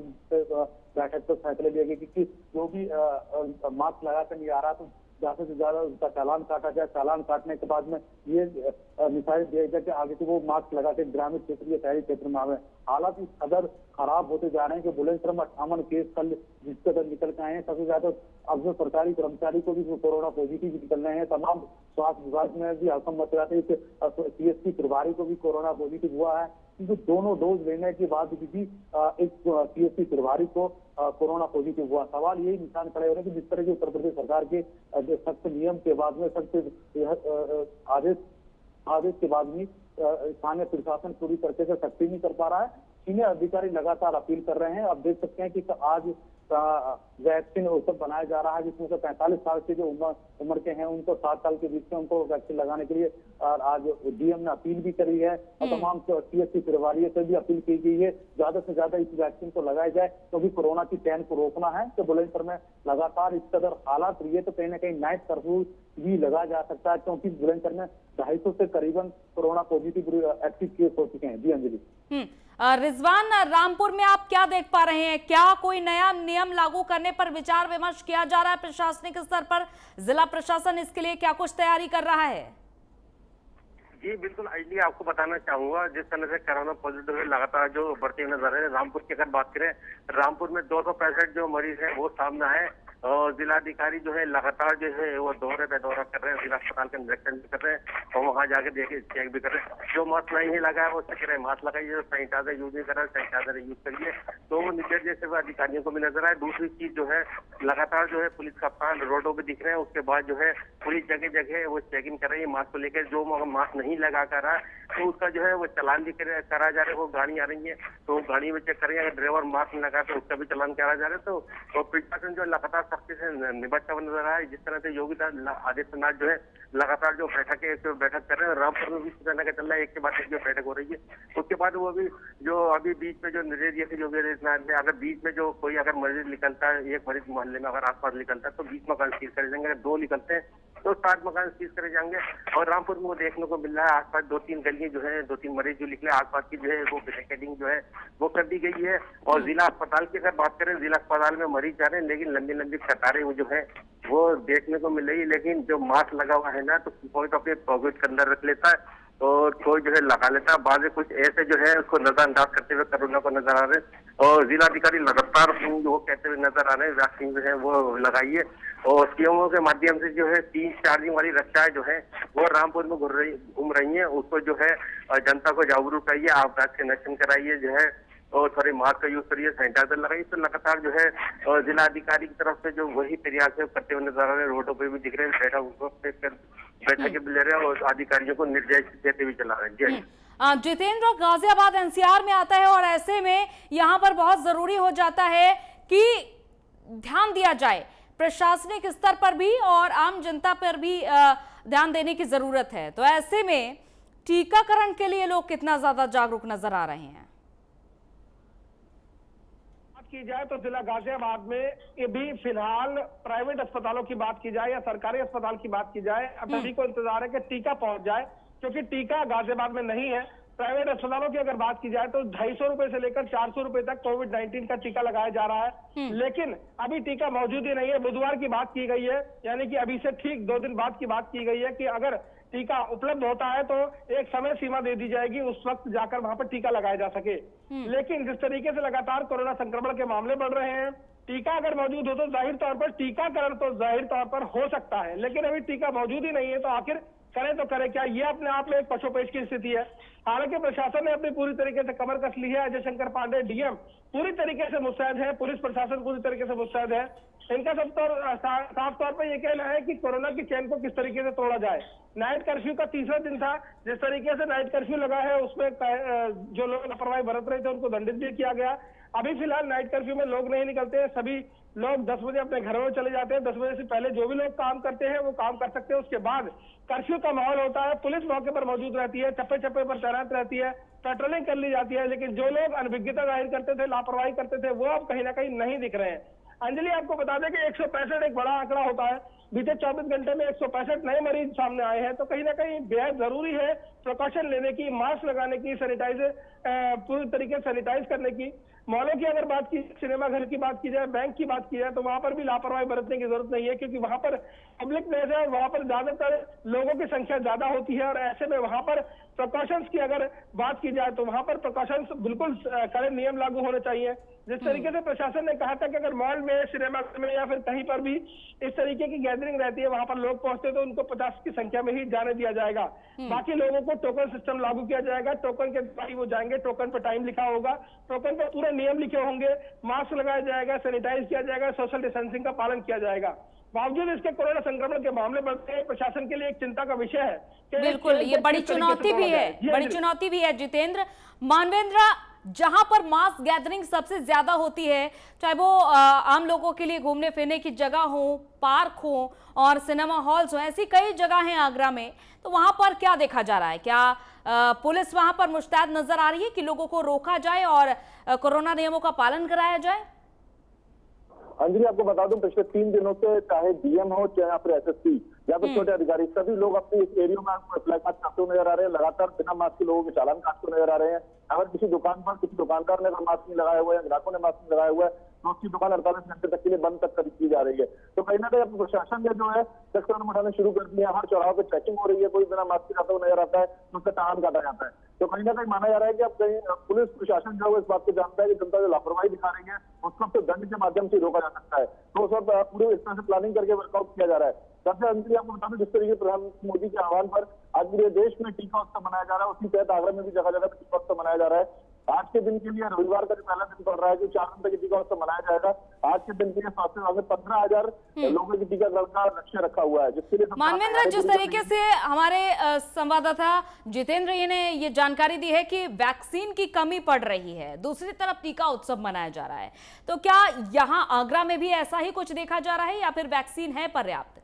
बैठक पर फैसले लिए गए कि जो भी मास्क लगाकर नहीं आ रहा तो ज्यादा से ज्यादा उसका चालान काटा जाए। चालान काटने के बाद में ये मिसाइल दिया जाए कि आगे से वो मास्क लगा के ग्रामीण क्षेत्र या शहरी क्षेत्र में आवे। हालात इस कदर खराब होते जा रहे हैं कि बुलंदशहर में 58 केस कल जिस कदर निकल के आए हैं। सबसे ज्यादा अब जो सरकारी कर्मचारी को भी कोरोना पॉजिटिव निकल रहे हैं। तमाम स्वास्थ्य विभाग में भी हड़कंप मच रहा था। सीएसपी प्रभारी को भी कोरोना पॉजिटिव हुआ है, क्योंकि दोनों डोज लेने के बाद भी एक सीएसपी प्रभारी को कोरोना पॉजिटिव हुआ। सवाल यही निशान खड़े हो रहे हैं कि जिस तरह के उत्तर प्रदेश सरकार के सख्त नियम के बाद में सख्त आदेश के बाद भी स्थानीय प्रशासन पूरी तरीके से सख्ती नहीं कर पा रहा है। सीनियर अधिकारी लगातार अपील कर रहे हैं। अब देख सकते हैं कि आज वैक्सीन उत्सव बनाया जा रहा है जिसमें से 45 साल से जो उम्र के हैं उनको 7 साल के बीच में उनको वैक्सीन लगाने के लिए आज डीएम ने अपील भी करी है और तमाम सीएससी प्रभारियों से भी अपील की गई है ज्यादा से ज्यादा इस वैक्सीन को लगाया जाए क्योंकि कोरोना की चैन को रोकना है। तो बुलंदशहर में लगातार इस कदर हालात रही है तो कहीं ना कहीं नाइट कर्फ्यू भी लगा जा सकता है क्योंकि बुलंदशहर में 250 से करीबन कोरोना पॉजिटिव एक्टिव केस हो चुके हैं। जी अंजलि। रिजवान, रामपुर में आप क्या देख पा रहे हैं? क्या कोई नया नियम लागू करने पर विचार विमर्श किया जा रहा है प्रशासनिक स्तर पर? जिला प्रशासन इसके लिए क्या कुछ तैयारी कर रहा है? जी बिल्कुल आइडिए आपको बताना चाहूंगा। जिस तरह से कोरोना पॉजिटिव लगातार जो बढ़ती नजर है, रामपुर की अगर बात करें, रामपुर में 265 जो मरीज है वो सामने आए और जिलाधिकारी जो है लगातार जो है वो दौरे पे दौरा कर रहे हैं, जिला अस्पताल के निरीक्षण भी कर रहे हैं और वहाँ जाके देखे चेक भी कर रहे हैं। जो मास्क नहीं है लगाया वो कह रहे हैं मास्क लगाइए, सैनिटाइजर यूज नहीं कर रहे हैं सैनिटाइजर यूज करिए। तो वो निर्देश जैसे वो अधिकारियों को भी नजर आए। दूसरी चीज जो है लगातार जो है पुलिस कप्तान रोडों पे दिख रहे हैं, उसके बाद जो है पुलिस जगह जगह वो चेकिंग कर रही है मास्क को लेकर। जो मास्क नहीं लगा कर रहा है तो उसका जो है वो चालान भी करा जा रहा है। वो गाड़ी आ रही है तो गाड़ी में चेक करेंगे, अगर ड्राइवर मास्क नहीं लगा तो उसका भी चालान करा जा रहा है। तो प्रशासन जो लगातार सख्ती से निपटता हुआ नजर आया। जिस तरह से योगी आदित्यनाथ जो है लगातार जो बैठक कर रहे हैं, रामपुर में भी इस तरह का चल रहा है, एक के बाद एक जो बैठक हो रही है। उसके बाद वो भी जो अभी बीच में जो निर्देश दिए थे योगी आदित्यनाथ ने, अगर बीच में जो कोई अगर मरीज निकलता है, एक मरीज मोहल्ले में अगर आसपास निकलता है तो 20 मकान सीज करे जाएंगे, अगर 2 निकलते हैं तो 60 मकान सीज करे जाएंगे। और रामपुर में वो देखने को मिल रहा है आसपास 2-3 गलियां जो है 2-3 मरीज जो निकले आसपास की जो है वो बैरिकेडिंग जो है वो कर दी गई है। और जिला अस्पताल की अगर बात करें, जिला अस्पताल में मरीज जा रहे हैं लेकिन लंबी लंबी कतारें वो जो है वो देखने को मिल रही है। लेकिन जो मास्क लगा हुआ है ना तो कोई तो अपने पॉकेट के अंदर रख लेता है और कोई जो है लगा लेता, बाद में कुछ ऐसे जो है उसको नजरअंदाज करते हुए कोरोना को नजर आ रहे हैं। और जिलाधिकारी लगातार वो कहते हुए नजर आ रहे हैं वैक्सीन जो है वो लगाइए। और सीएमओ के माध्यम से जो है 3 चार्जिंग वाली रिक्शाएं जो है वो रामपुर में घूम रही हैं, उसको जो है जनता को जागरूक कराइए, आप वैक्सीनेशन कराइए जो है, और थोड़े मास्क का यूज करिए, सैनिटाइजर लगाइए। तो लगातार जो है जिला अधिकारी की तरफ से जो वही प्रयास है करते हुए नजर आ रहे हैं, रोडों पे भी दिख रहे हैं, बैठक भी ले रहे हैं और अधिकारियों को निर्देश देते हुए चला रहे हैं। जी जितेंद्र, गाजियाबाद एनसीआर में आता है और ऐसे में यहाँ पर बहुत जरूरी हो जाता है कि ध्यान दिया जाए, प्रशासनिक स्तर पर भी और आम जनता पर भी ध्यान देने की जरूरत है। तो ऐसे में टीकाकरण के लिए लोग कितना ज्यादा जागरूक नजर आ रहे हैं? की जाए तो जिला गाजियाबाद में ये भी फिलहाल प्राइवेट अस्पतालों की बात की जाए या सरकारी अस्पताल की बात की जाए, अब सभी को इंतजार है कि टीका पहुंच जाए, क्योंकि टीका गाजियाबाद में नहीं है। प्राइवेट अस्पतालों की अगर बात की जाए तो 250 रुपए से लेकर 400 रुपए तक कोविड-19 का टीका लगाया जा रहा है, लेकिन अभी टीका मौजूद ही नहीं है। बुधवार की बात की गई है, यानी कि अभी से ठीक 2 दिन बाद की बात की गई है कि अगर टीका उपलब्ध होता है तो एक समय सीमा दे दी जाएगी, उस वक्त जाकर वहां पर टीका लगाया जा सके। लेकिन जिस तरीके से लगातार कोरोना संक्रमण के मामले बढ़ रहे हैं, टीका अगर मौजूद हो तो जाहिर तौर पर टीकाकरण तो जाहिर तौर पर हो सकता है, लेकिन अभी टीका मौजूद ही नहीं है, तो आखिर करें तो करें क्या? ये अपने आप में एक पशोपेश की स्थिति है। हालांकि प्रशासन ने अपनी पूरी तरीके से कमर कस ली है। अजय शंकर पांडे डीएम पूरी तरीके से मुस्तैद है, पुलिस प्रशासन पूरी तरीके से मुस्तैद है। इनका साफ तौर पर यह कहना है कि कोरोना की चेन को किस तरीके से तोड़ा जाए। नाइट कर्फ्यू का तीसरा दिन था, जिस तरीके से नाइट कर्फ्यू लगा है उसमें जो लोग लापरवाही बरत रहे थे उनको दंडित भी किया गया। अभी फिलहाल नाइट कर्फ्यू में लोग नहीं निकलते हैं, सभी लोग 10 बजे अपने घरों में चले जाते हैं। 10 बजे से पहले जो भी लोग काम करते हैं वो काम कर सकते हैं। उसके बाद कर्फ्यू का माहौल होता है, पुलिस मौके पर मौजूद रहती है, चप्पे चप्पे पर तैनात रहती है, पेट्रोलिंग कर ली जाती है। लेकिन जो लोग अनभिज्ञता जाहिर करते थे, लापरवाही करते थे, वो अब कहीं ना कहीं नहीं दिख रहे हैं। अंजलि, आपको बता दें कि 165 एक बड़ा आंकड़ा होता है। बीते 24 घंटे में 165 नए मरीज सामने आए हैं, तो कहीं ना कहीं बेहद जरूरी है प्रिकॉशन लेने की, मास्क लगाने की, सैनिटाइजर पूरी तरीके से सैनिटाइज करने की। मॉलों की अगर बात की, सिनेमा घर की बात की जाए, बैंक की बात की जाए, तो वहां पर भी लापरवाही बरतने की जरूरत नहीं है, क्योंकि वहां पर पब्लिक प्लेस है, वहां पर ज्यादातर लोगों की संख्या ज्यादा होती है, और ऐसे में वहां पर प्रिकॉशंस की अगर बात की जाए तो वहां पर प्रिकॉशंस बिल्कुल कड़े नियम लागू होने चाहिए। जिस तरीके से प्रशासन ने कहा था कि अगर मॉल में, सिनेमा में या फिर कहीं पर भी इस तरीके की गैदरिंग रहती है, वहां पर लोग पहुंचते तो उनको 50 की संख्या में ही जाने दिया जाएगा। बाकी लोगों को टोकन सिस्टम लागू किया जाएगा, टोकन के द्वारा वो जाएंगे, टोकन पर टाइम लिखा होगा, टोकन पर पूरे नियम लिखे होंगे, मास्क लगाया जाएगा, सैनिटाइज किया जाएगा, सोशल डिस्टेंसिंग का पालन किया जाएगा। बावजूद इसके कोरोना संक्रमण के मामले बढ़ते हैं, प्रशासन के लिए एक चिंता का विषय है। बिल्कुल, ये बड़ी चुनौती भी है, बड़ी चुनौती भी है। जितेंद्र, मानवेंद्र, जहां पर मास गैदरिंग सबसे ज्यादा होती है, चाहे वो आम लोगों के लिए घूमने फिरने की जगह हो, पार्क हो और सिनेमा हॉल्स हो, ऐसी कई जगह हैं आगरा में, तो वहां पर क्या देखा जा रहा है? क्या पुलिस वहां पर मुस्तैद नजर आ रही है कि लोगों को रोका जाए और कोरोना नियमों का पालन कराया जाए? अंजलि, आपको बता दूं, पिछले 3 दिनों से चाहे डीएम हो, चाहे फिर एसएसपी या फिर छोटे अधिकारी, सभी लोग अपने इस एरिया में फ्लैग मार्च करते हुए नजर आ रहे हैं। लगातार बिना मास्क के लोगों के चालान काटते हुए नजर आ रहे हैं। अगर किसी दुकान पर किसी दुकानदार ने अगर मास्क नहीं लगाया हुआ है, ग्राहकों ने मास्क नहीं लगाया हुआ है, तो उसकी दुकान 48 घंटे तक के लिए बंद तक की जा रही है। तो कहीं ना कहीं अपने प्रशासन ने जो है सख्त कदम उठाने शुरू कर दिया। हर चौराहों पर चेकिंग हो रही है, कोई बिना मास्क के आता हुआ नजर आता है तो उसका चालान काटा जाता है। तो कहीं ना कहीं माना जा रहा है कि अब कहीं पुलिस प्रशासन जो है इस बात को जानता है कि जनता जो लापरवाही दिखा रही है उसको तो दंड के माध्यम से रोका जा सकता है। तो सब पूरे इस तरह से प्लानिंग करके वर्कआउट किया जा रहा है। सबसे अंतिम आपको बता दें, जिस तरीके प्रधानमंत्री मोदी के आह्वान पर आज पूरे देश में टीका उत्सव मनाया जा रहा है, उसी तहत आगरा में भी जगह जगह टीका उत्सव मनाया जा रहा है। आज के दिन के लिए रविवार का जो पहला दिन पड़ रहा है, जो 4 दिन तक टीका उत्सव मनाया जाएगा। आज के दिन के लिए स्वास्थ्य विभाग ने 15,000 लोगों की टीकाकरण का लक्ष्य रखा हुआ है, जिसके लिए मानवेंद्र, जिस तरीके से हमारे संवाददाता जितेंद्र ने ये जानकारी दी है कि वैक्सीन की कमी पड़ रही है, दूसरी तरफ टीका उत्सव मनाया जा रहा है, तो क्या यहाँ आगरा में भी ऐसा ही कुछ देखा जा रहा है या फिर वैक्सीन है पर्याप्त?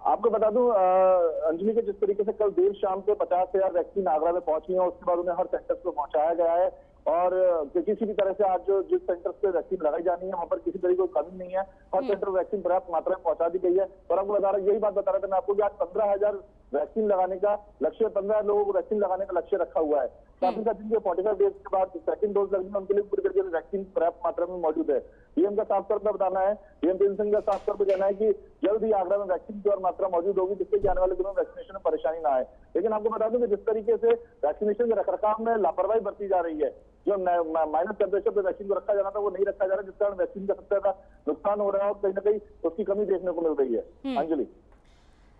आपको बता दूं अंजलि के, जिस तरीके से कल देर शाम को 50,000 वैक्सीन आगरा में पहुंची है, उसके बाद उन्हें हर सेंटर पे पहुंचाया गया है और किसी भी तरह से आज जो जिस सेंटर पे वैक्सीन लगाई जानी है वहां पर किसी तरह की कोई कमी नहीं है। हर सेंटर वैक्सीन पर्याप्त मात्रा में पहुंचा दी गई है। और आपको यही बात बता रहा था मैं आपको कि आज 15,000 वैक्सीन लगाने का लक्ष्य, 15 लोगों को वैक्सीन लगाने का लक्ष्य रखा हुआ है। साथ ही साथ जिनके 45 डेज के बाद सेकंड डोज लगने उनके लिए पूरी तरीके से वैक्सीन पर्याप्त मात्रा में मौजूद है। डीएम का साफ तौर पर बताना है, डीएम तेज सिंह का साफ तौर पर कहना है कि जल्द ही आगरा में वैक्सीन की और मात्रा मौजूद होगी, जिससे कि आने वाले दिनों में वैक्सीनेशन में परेशानी ना आए। लेकिन आपको बता दूं कि जिस तरीके से वैक्सीनेशन के रखरखाव में लापरवाही बरती जा रही है, जो माइनस टेम्परेचर पे वैक्सीन को रखा जाना था वो नहीं रखा जा रहा, जिस कारण वैक्सीन का सबसे ज्यादा नुकसान हो रहा है और कहीं ना कहीं उसकी कमी देखने को मिल रही है। अंजलि,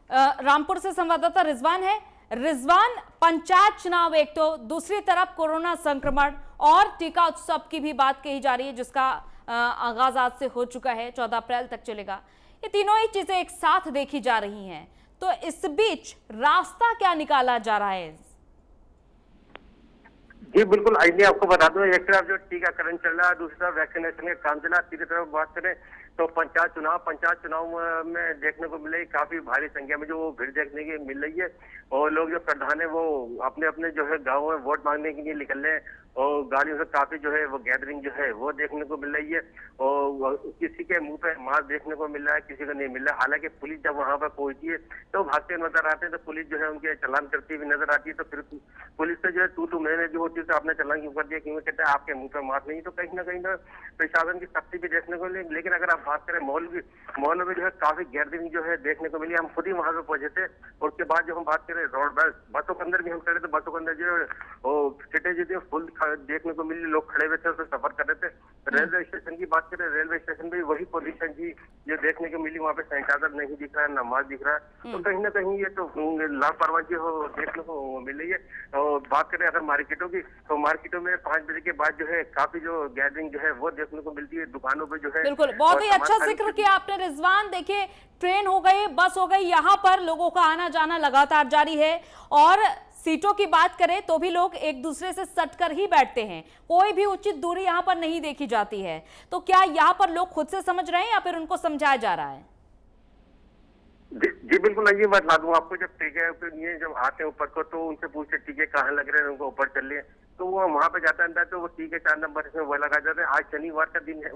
रामपुर से संवाददाता रिजवान है। रिजवान, पंचायत चुनाव एक तो, दूसरी तरफ कोरोना संक्रमण और टीका उत्सव की भी बात कही जा रही है, जिसका आगाज आज से हो चुका है, 14 अप्रैल तक चलेगा। ये तीनों ही चीजें एक साथ देखी जा रही हैं, तो इस बीच रास्ता क्या निकाला जा रहा है? जी बिल्कुल, आइए आपको बता दूं, एक तरफ जो टीकाकरण चल रहा है, दूसरी तरफ वैक्सीनेशन का काम चला, तीसरी तरफ बात करें तो पंचायत चुनाव में देखने को मिले काफी भारी संख्या में जो भीड़ देखने की मिल रही है। और लोग जो प्रधान है वो अपने अपने जो है गाँव में वोट मांगने के लिए निकल रहे हैं और गाड़ियों से काफी जो है वो गैदरिंग जो है वो देखने को मिल रही है। और किसी के मुंह पे मास्क देखने को मिल रहा है, किसी को नहीं मिल रहा है। हालांकि पुलिस जब वहां पर पहुंची है तो भागते नजर आते हैं, तो पुलिस जो है उनके चालान करती हुई नजर आती है। तो फिर पुलिस से जो है तू मैंने जो होती है तो आपने चालान क्यों कर दिया, क्योंकि कहते हैं आपके मुंह पे मास्क नहीं। तो कहीं ना प्रशासन की सख्ती भी देखने को मिली। लेकिन अगर आप बात करें मॉल में जो है काफी गैदरिंग जो है देखने को मिली। हम खुद ही वहां पे पहुंचे थे और उसके बाद जो हम बात करें रोड बसों के अंदर भी हम खड़े थे, बसों के अंदर जो सीटें जो थी फुल देखने को मिली, लोग खड़े हुए थे, उससे सफर कर रहे थे। रेलवे स्टेशन की बात करें, रेलवे स्टेशन पे वही पोजीशन थी जो देखने को मिली, वहाँ पे सैनिटाइजर नहीं दिख रहा है, ना मास्क दिख रहा है। तो कहीं ना कहीं ये तो लापरवाही हो देखने को मिल रही है। और बात करें अगर मार्केटों की, तो मार्केटों में 5 बजे के बाद जो है काफी जो गैदरिंग जो है वो देखने को मिलती है। दुकानों पे जो है बिल्कुल, बहुत ही अच्छा जिक्र किया आपने रिजवान। देखिए, ट्रेन हो गई, बस हो गई, यहाँ पर लोगों का आना जाना लगातार जारी है। और सीटों की बात करें तो भी लोग एक दूसरे से सटकर ही बैठते हैं, कोई भी उचित दूरी यहाँ पर नहीं देखी जाती है। तो क्या यहाँ पर लोग खुद से समझ रहे हैं या फिर उनको समझाया जा रहा है? जी बिल्कुल, ये बता दूं आपको, जब टीके जब आते हैं ऊपर को तो उनसे पूछते टीके कहाँ लग रहे हैं, उनको ऊपर चल रहे हैं, तो वो वहां पे जाता है तो वो टीके 4 नंबर से वो लगा जाते हैं। आज शनिवार का दिन है,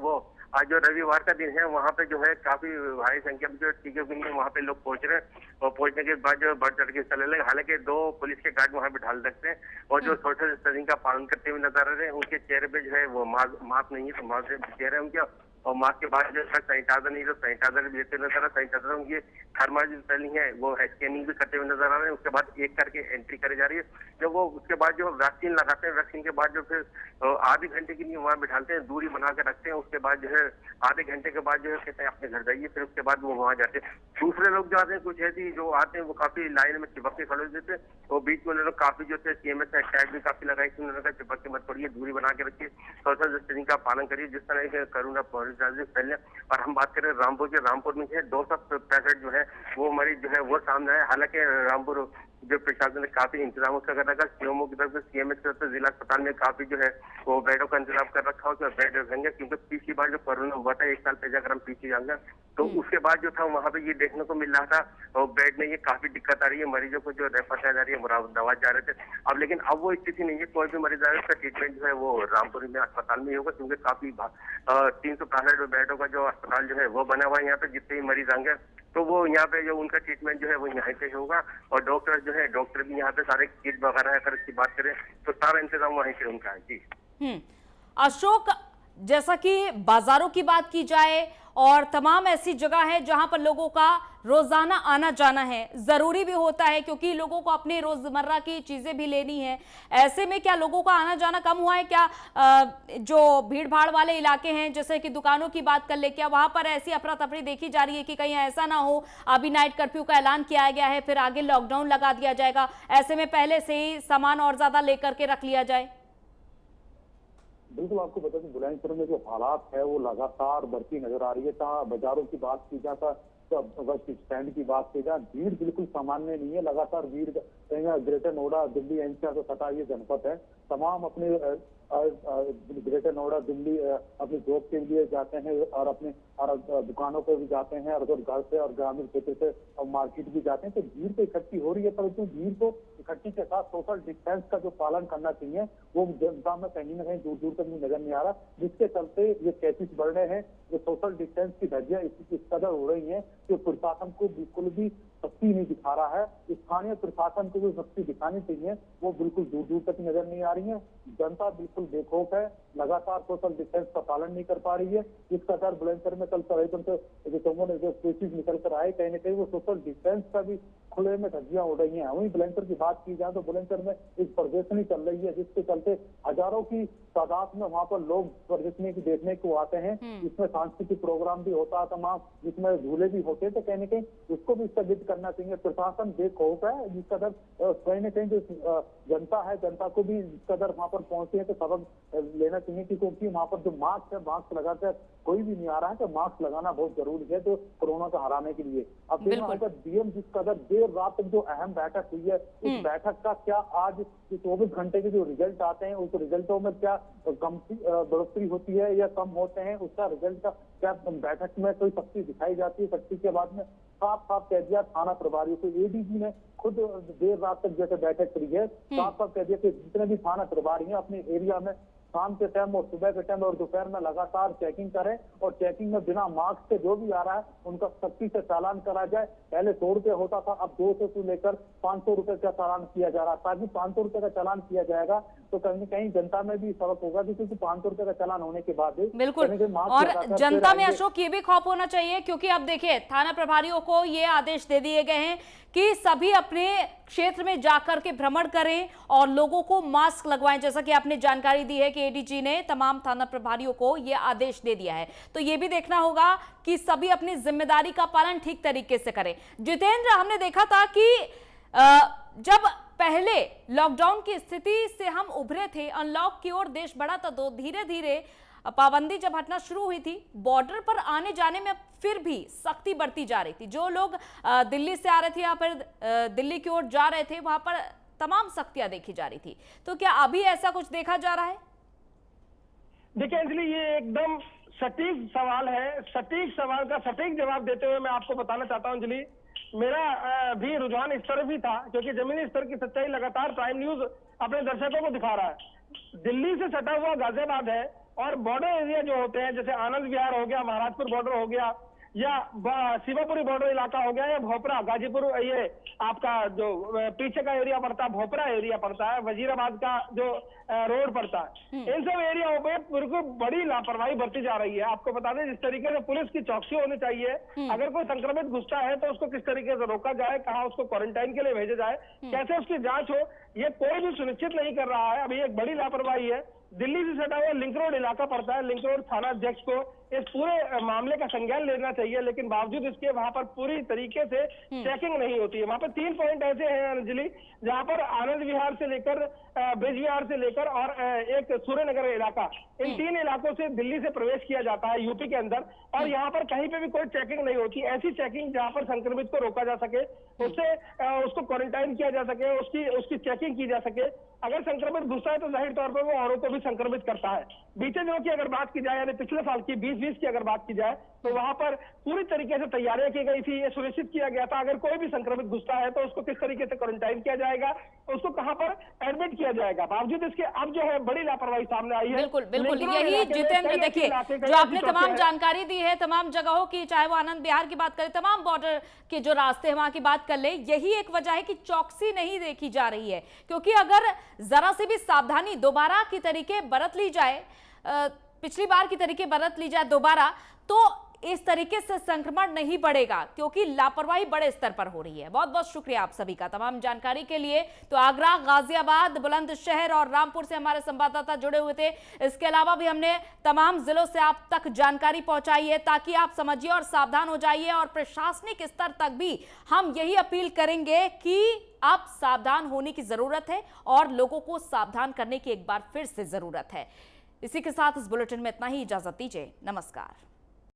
आज जो रविवार का दिन है, वहाँ पे जो है काफी भारी संख्या में जो टीके के लिए वहाँ पे लोग पहुंच रहे हैं। और पहुंचने के बाद जो बढ़ चढ़ के चले लगे। हालांकि 2 पुलिस के गार्ड वहाँ पे ढाल रखते हैं और जो सोशल डिस्टेंसिंग का पालन करते हुए नजर आ रहे हैं, उनके चेहरे पे जो है वो मास्क नहीं है, तो मास्क चेहरे है उनके। और मास्क के बाद जो है सैनिटाइजर नहीं, तो सैनिटाइजर भी देते नजर आ, सैनिटाइजर उनकी थर्मल है वो स्कैनिंग भी करते हुए नजर आ रहे हैं। उसके बाद एक करके एंट्री करी जा रही है। जब वो उसके बाद जो वैक्सीन लगाते हैं, वैक्सीन के बाद जो फिर आधे घंटे के लिए वहाँ बिठाते हैं, दूरी बना के रखते हैं। उसके बाद जो है आधे घंटे के बाद जो है कहते हैं अपने घर जाइए, फिर उसके बाद वो वहाँ जाते हैं। दूसरे लोग जो आते हैं, कुछ ऐसी जो आते हैं वो काफी लाइन में चिपक के खड़े होते हैं। और बीच में लोग काफी जो थे CMS टैग भी काफी लगाई थी, उन्होंने कहा चिपक के मत पड़िए, दूरी बना के रखिए, सोशल डिस्टेंसिंग का पालन करिए, जिस तरह के कोरोना फैलने। और हम बात करें रामपुर में है 265 जो है वो मरीज जो है वो सामने आए। हालांकि रामपुर जो प्रशासन ने काफी इंतजाम उसका कर रखा है। सीएमओ की तरफ से, CMS की तरफ से जिला अस्पताल में काफी जो है वो बेडों का इंतजाम कर रखा हो, बेड रहेंगे। क्योंकि पिछली बार जो कोरोना हुआ था 1 साल पहले, अगर हम पीछे जाएंगे तो उसके बाद जो था वहाँ पे ये देखने को मिल रहा था और बेड में ये काफी दिक्कत आ रही है, मरीजों को जो रेफर किया जा रही है, मुरादाबाद जा रहे थे। अब लेकिन अब वो स्थिति नहीं है, कोई भी मरीज आ रहा है उसका ट्रीटमेंट जो है वो रामपुर में अस्पताल में ही होगा। क्योंकि काफी 365 बेडों का जो अस्पताल जो है वो बना हुआ है यहाँ पे। जितने भी मरीज आएंगे तो वो यहाँ पे जो उनका ट्रीटमेंट जो है वो यहाँ पे होगा। और डॉक्टर भी यहाँ पे सारे किट वगैरह अगर इसकी बात करें तो सारा इंतजाम वहीं पे उनका है। जी अशोक, जैसा कि बाजारों की बात की जाए और तमाम ऐसी जगह है जहां पर लोगों का रोजाना आना जाना है, जरूरी भी होता है क्योंकि लोगों को अपनी रोजमर्रा की चीजें भी लेनी है। ऐसे में क्या लोगों का आना जाना कम हुआ है? क्या जो भीड़ भाड़ वाले इलाके हैं, जैसे कि दुकानों की बात कर ले, क्या वहां पर ऐसी अफरा तफरी देखी जा रही है कि कहीं ऐसा ना हो अभी नाइट कर्फ्यू का ऐलान किया गया है, फिर आगे लॉकडाउन लगा दिया जाएगा, ऐसे में पहले से ही सामान और ज्यादा लेकर के रख लिया जाए? बिल्कुल, आपको बता दें बुलंदशहर में जो हालात है वो लगातार बढ़ती नजर आ रही है। जहाँ बाजारों की बात की जाता, तो बस स्टैंड की बात की जाए, भीड़ बिल्कुल सामान्य नहीं है। लगातार भीड़ ग्रेटर नोएडा, दिल्ली, एनसीआर से सटा ये जनपद है। तमाम अपने ग्रेटर नोएडा, दिल्ली अपने जॉब के लिए जाते हैं और अपने दुकानों पर भी जाते हैं और घर से और ग्रामीण क्षेत्र से मार्केट भी जाते हैं। तो भीड़ तो इकट्ठी हो रही है, परंतु भीड़ को इकट्ठी के साथ सोशल डिस्टेंस का जो पालन करना चाहिए वो जनता में कहीं ना कहीं दूर दूर तक नजर नहीं आ रहा, जिसके चलते ये केसेस बढ़ रहे हैं। जो सोशल डिस्टेंस की धज्जियां इस कदर हो रही है कि प्रशासन को बिल्कुल भी सख्ती नहीं दिखा रहा है। स्थानीय प्रशासन को भी सख्ती दिखानी चाहिए, वो बिल्कुल दूर दूर तक नजर नहीं आ रही है। जनता बिल्कुल बेखौफ है, लगातार सोशल डिस्टेंस का पालन नहीं कर पा रही है। इस कदर बुलंदशहर में कल सवेरे से जो चौमो ने जो केसेज निकल कर आए, कहीं ना कहीं वो सोशल डिस्टेंस का भी खुले में धज्जियां उड़ रही हैं। वहीं बुलंदशहर की बात की जाए तो बुलंदशहर में एक प्रदर्शनी चल रही है, जिसके चलते हजारों की तादाद में वहां पर लोग प्रदर्शनी की देखने को आते हैं। इसमें सांस्कृतिक प्रोग्राम भी होता है तमाम, जिसमें झूले भी होते हैं, तो कहीं ना कहीं उसको भी स्थगित करना चाहिए। प्रशासन बेखौफ है, जिस कदर कहीं ना कहीं जो जनता है, जनता को भी जिस कदर वहां पर पहुंचे है तो सबक लेना चाहिए, क्योंकि वहां पर जो मास्क है, मास्क लगाकर कोई भी नहीं आ रहा है, तो मास्क लगाना बहुत जरूरी है तो कोरोना को हराने के लिए। अब देखना होगा डीएम जिस कदर देर रात तक जो अहम बैठक हुई है, उस बैठक का क्या आज 24 घंटे के जो रिजल्ट आते हैं, उस रिजल्टों में क्या बढ़ोतरी होती है या कम होते हैं, उसका रिजल्ट का क्या बैठक में कोई सख्ती दिखाई जाती है। सख्ती के बाद में साफ साफ कह दिया थाना प्रभारियों को, एडीजी ने खुद देर रात तक जैसे बैठक करी है, साफ साफ कह दिया कि जितने भी थाना प्रभारी हैं अपने एरिया में शाम के टाइम और सुबह के टाइम और दोपहर में लगातार चेकिंग करें, और चेकिंग में बिना मास्क के जो भी आ रहा है उनका सख्ती से चालान करा जाए। पहले 100 रुपये होता था, अब 200 से लेकर 500 रुपए का चालान किया जा रहा है। ताकि 500 रुपए का चालान किया जाएगा तो कहीं न कहीं जनता में भी सबक होगा, क्योंकि 500 रुपए का चालान होने के बाद बिल्कुल, और जनता में अशोक ये भी खौफ होना चाहिए, क्योंकि अब देखिए थाना प्रभारियों को ये आदेश दे दिए गए हैं कि सभी अपने क्षेत्र में जाकर के भ्रमण करें और लोगों को मास्क लगवाएं। जैसा कि आपने जानकारी दी है कि एडीजी ने तमाम थाना प्रभारियों को यह आदेश दे दिया है, तो यह भी देखना होगा कि सभी अपनी जिम्मेदारी का पालन ठीक तरीके से करें। जितेंद्र, हमने देखा था कि जब पहले लॉकडाउन की स्थिति से हम उभरे थे, अनलॉक की ओर देश बढ़ा था, तो धीरे धीरे पाबंदी जब हटना शुरू हुई थी, बॉर्डर पर आने जाने में फिर भी सख्ती बढ़ती जा रही थी। जो लोग दिल्ली से आ रहे थे या फिर दिल्ली की ओर जा रहे थे, वहां पर तमाम सख्तियां देखी जा रही थी। तो क्या अभी ऐसा कुछ देखा जा रहा है? देखिए अंजलि, ये एकदम सटीक सवाल है। सटीक सवाल का सटीक जवाब देते हुए मैं आपको बताना चाहता हूं अंजलि, मेरा भी रुझान इस तरफ ही था, क्योंकि जमीनी स्तर की सच्चाई लगातार प्राइम न्यूज अपने दर्शकों को दिखा रहा है। दिल्ली से सटा हुआ गाजियाबाद है, और बॉर्डर एरिया जो होते हैं, जैसे आनंद विहार हो गया, महाराजपुर बॉर्डर हो गया, या शिवापुरी बॉर्डर इलाका हो गया, या भोपरा गाजीपुर, ये आपका जो पीछे का एरिया पड़ता है भोपरा एरिया पड़ता है, वजीराबाद का जो रोड पड़ता है, इन सब एरियाओं पे बिल्कुल बड़ी लापरवाही बरती जा रही है। आपको बता दें, जिस तरीके से पुलिस की चौकसी होनी चाहिए, अगर कोई संक्रमित घुसता है तो उसको किस तरीके से रोका जाए, कहाँ उसको क्वारंटाइन के लिए भेजा जाए, कैसे उसकी जांच हो, ये कोई भी सुनिश्चित नहीं कर रहा है। अभी एक बड़ी लापरवाही है। दिल्ली से सटा हुआ लिंक रोड इलाका पड़ता है, लिंक रोड थाना अध्यक्ष को इस पूरे मामले का संज्ञान लेना चाहिए, लेकिन बावजूद इसके वहां पर पूरी तरीके से चेकिंग नहीं होती है। वहां पर 3 पॉइंट ऐसे हैं अंजलि, जहां पर आनंद विहार से लेकर ब्रिज विहार से लेकर और एक सूर्यनगर इलाका, इन 3 इलाकों से दिल्ली से प्रवेश किया जाता है यूपी के अंदर, और यहाँ पर कहीं पे भी कोई चेकिंग नहीं होती। ऐसी चेकिंग जहां पर संक्रमित को रोका जा सके, उससे उसको क्वारंटाइन किया जा सके, उसकी चेकिंग की जा सके। अगर संक्रमित घुसता है तो जाहिर तौर पर वो औरों को भी संक्रमित करता है। बीते दिनों की अगर बात की जाए, यानी पिछले साल की 2020 की अगर बात की जाए, तो वहां पर पूरी तरीके से तैयारियां की गई थी। ये सुनिश्चित किया गया था अगर कोई भी संक्रमित घुसता है तो उसको किस तरीके से क्वारंटाइन किया जाएगा, उसको कहां पर एडमिट किया जाएगा। बावजूद इसके अब जो है बड़ी लापरवाही सामने आई है। बिल्कुल बिल्कुल, यही जितेंद्र, देखिए जो आपने तमाम जानकारी दी है तमाम जगहों की, चाहे वो आनंद विहार की बात करें, तमाम बॉर्डर के जो रास्ते हैं वहां की बात कर ले, यही एक वजह है कि चौकसी नहीं देखी जा रही है। क्योंकि अगर जरा से भी सावधानी दोबारा की तरीके बरत ली जाए, पिछली बार की तरीके बरत ली जाए दोबारा, तो इस तरीके से संक्रमण नहीं बढ़ेगा, क्योंकि लापरवाही बड़े स्तर पर हो रही है। बहुत बहुत शुक्रिया आप सभी का तमाम जानकारी के लिए। तो आगरा, गाजियाबाद, बुलंदशहर और रामपुर से हमारे संवाददाता जुड़े हुए थे। इसके अलावा भी हमने तमाम जिलों से आप तक जानकारी पहुंचाई है, ताकि आप समझिए और सावधान हो जाइए। और प्रशासनिक स्तर तक भी हम यही अपील करेंगे कि आप सावधान होने की जरूरत है और लोगों को सावधान करने की एक बार फिर से जरूरत है। इसी के साथ इस बुलेटिन में इतना ही, इजाजत दीजिए, नमस्कार।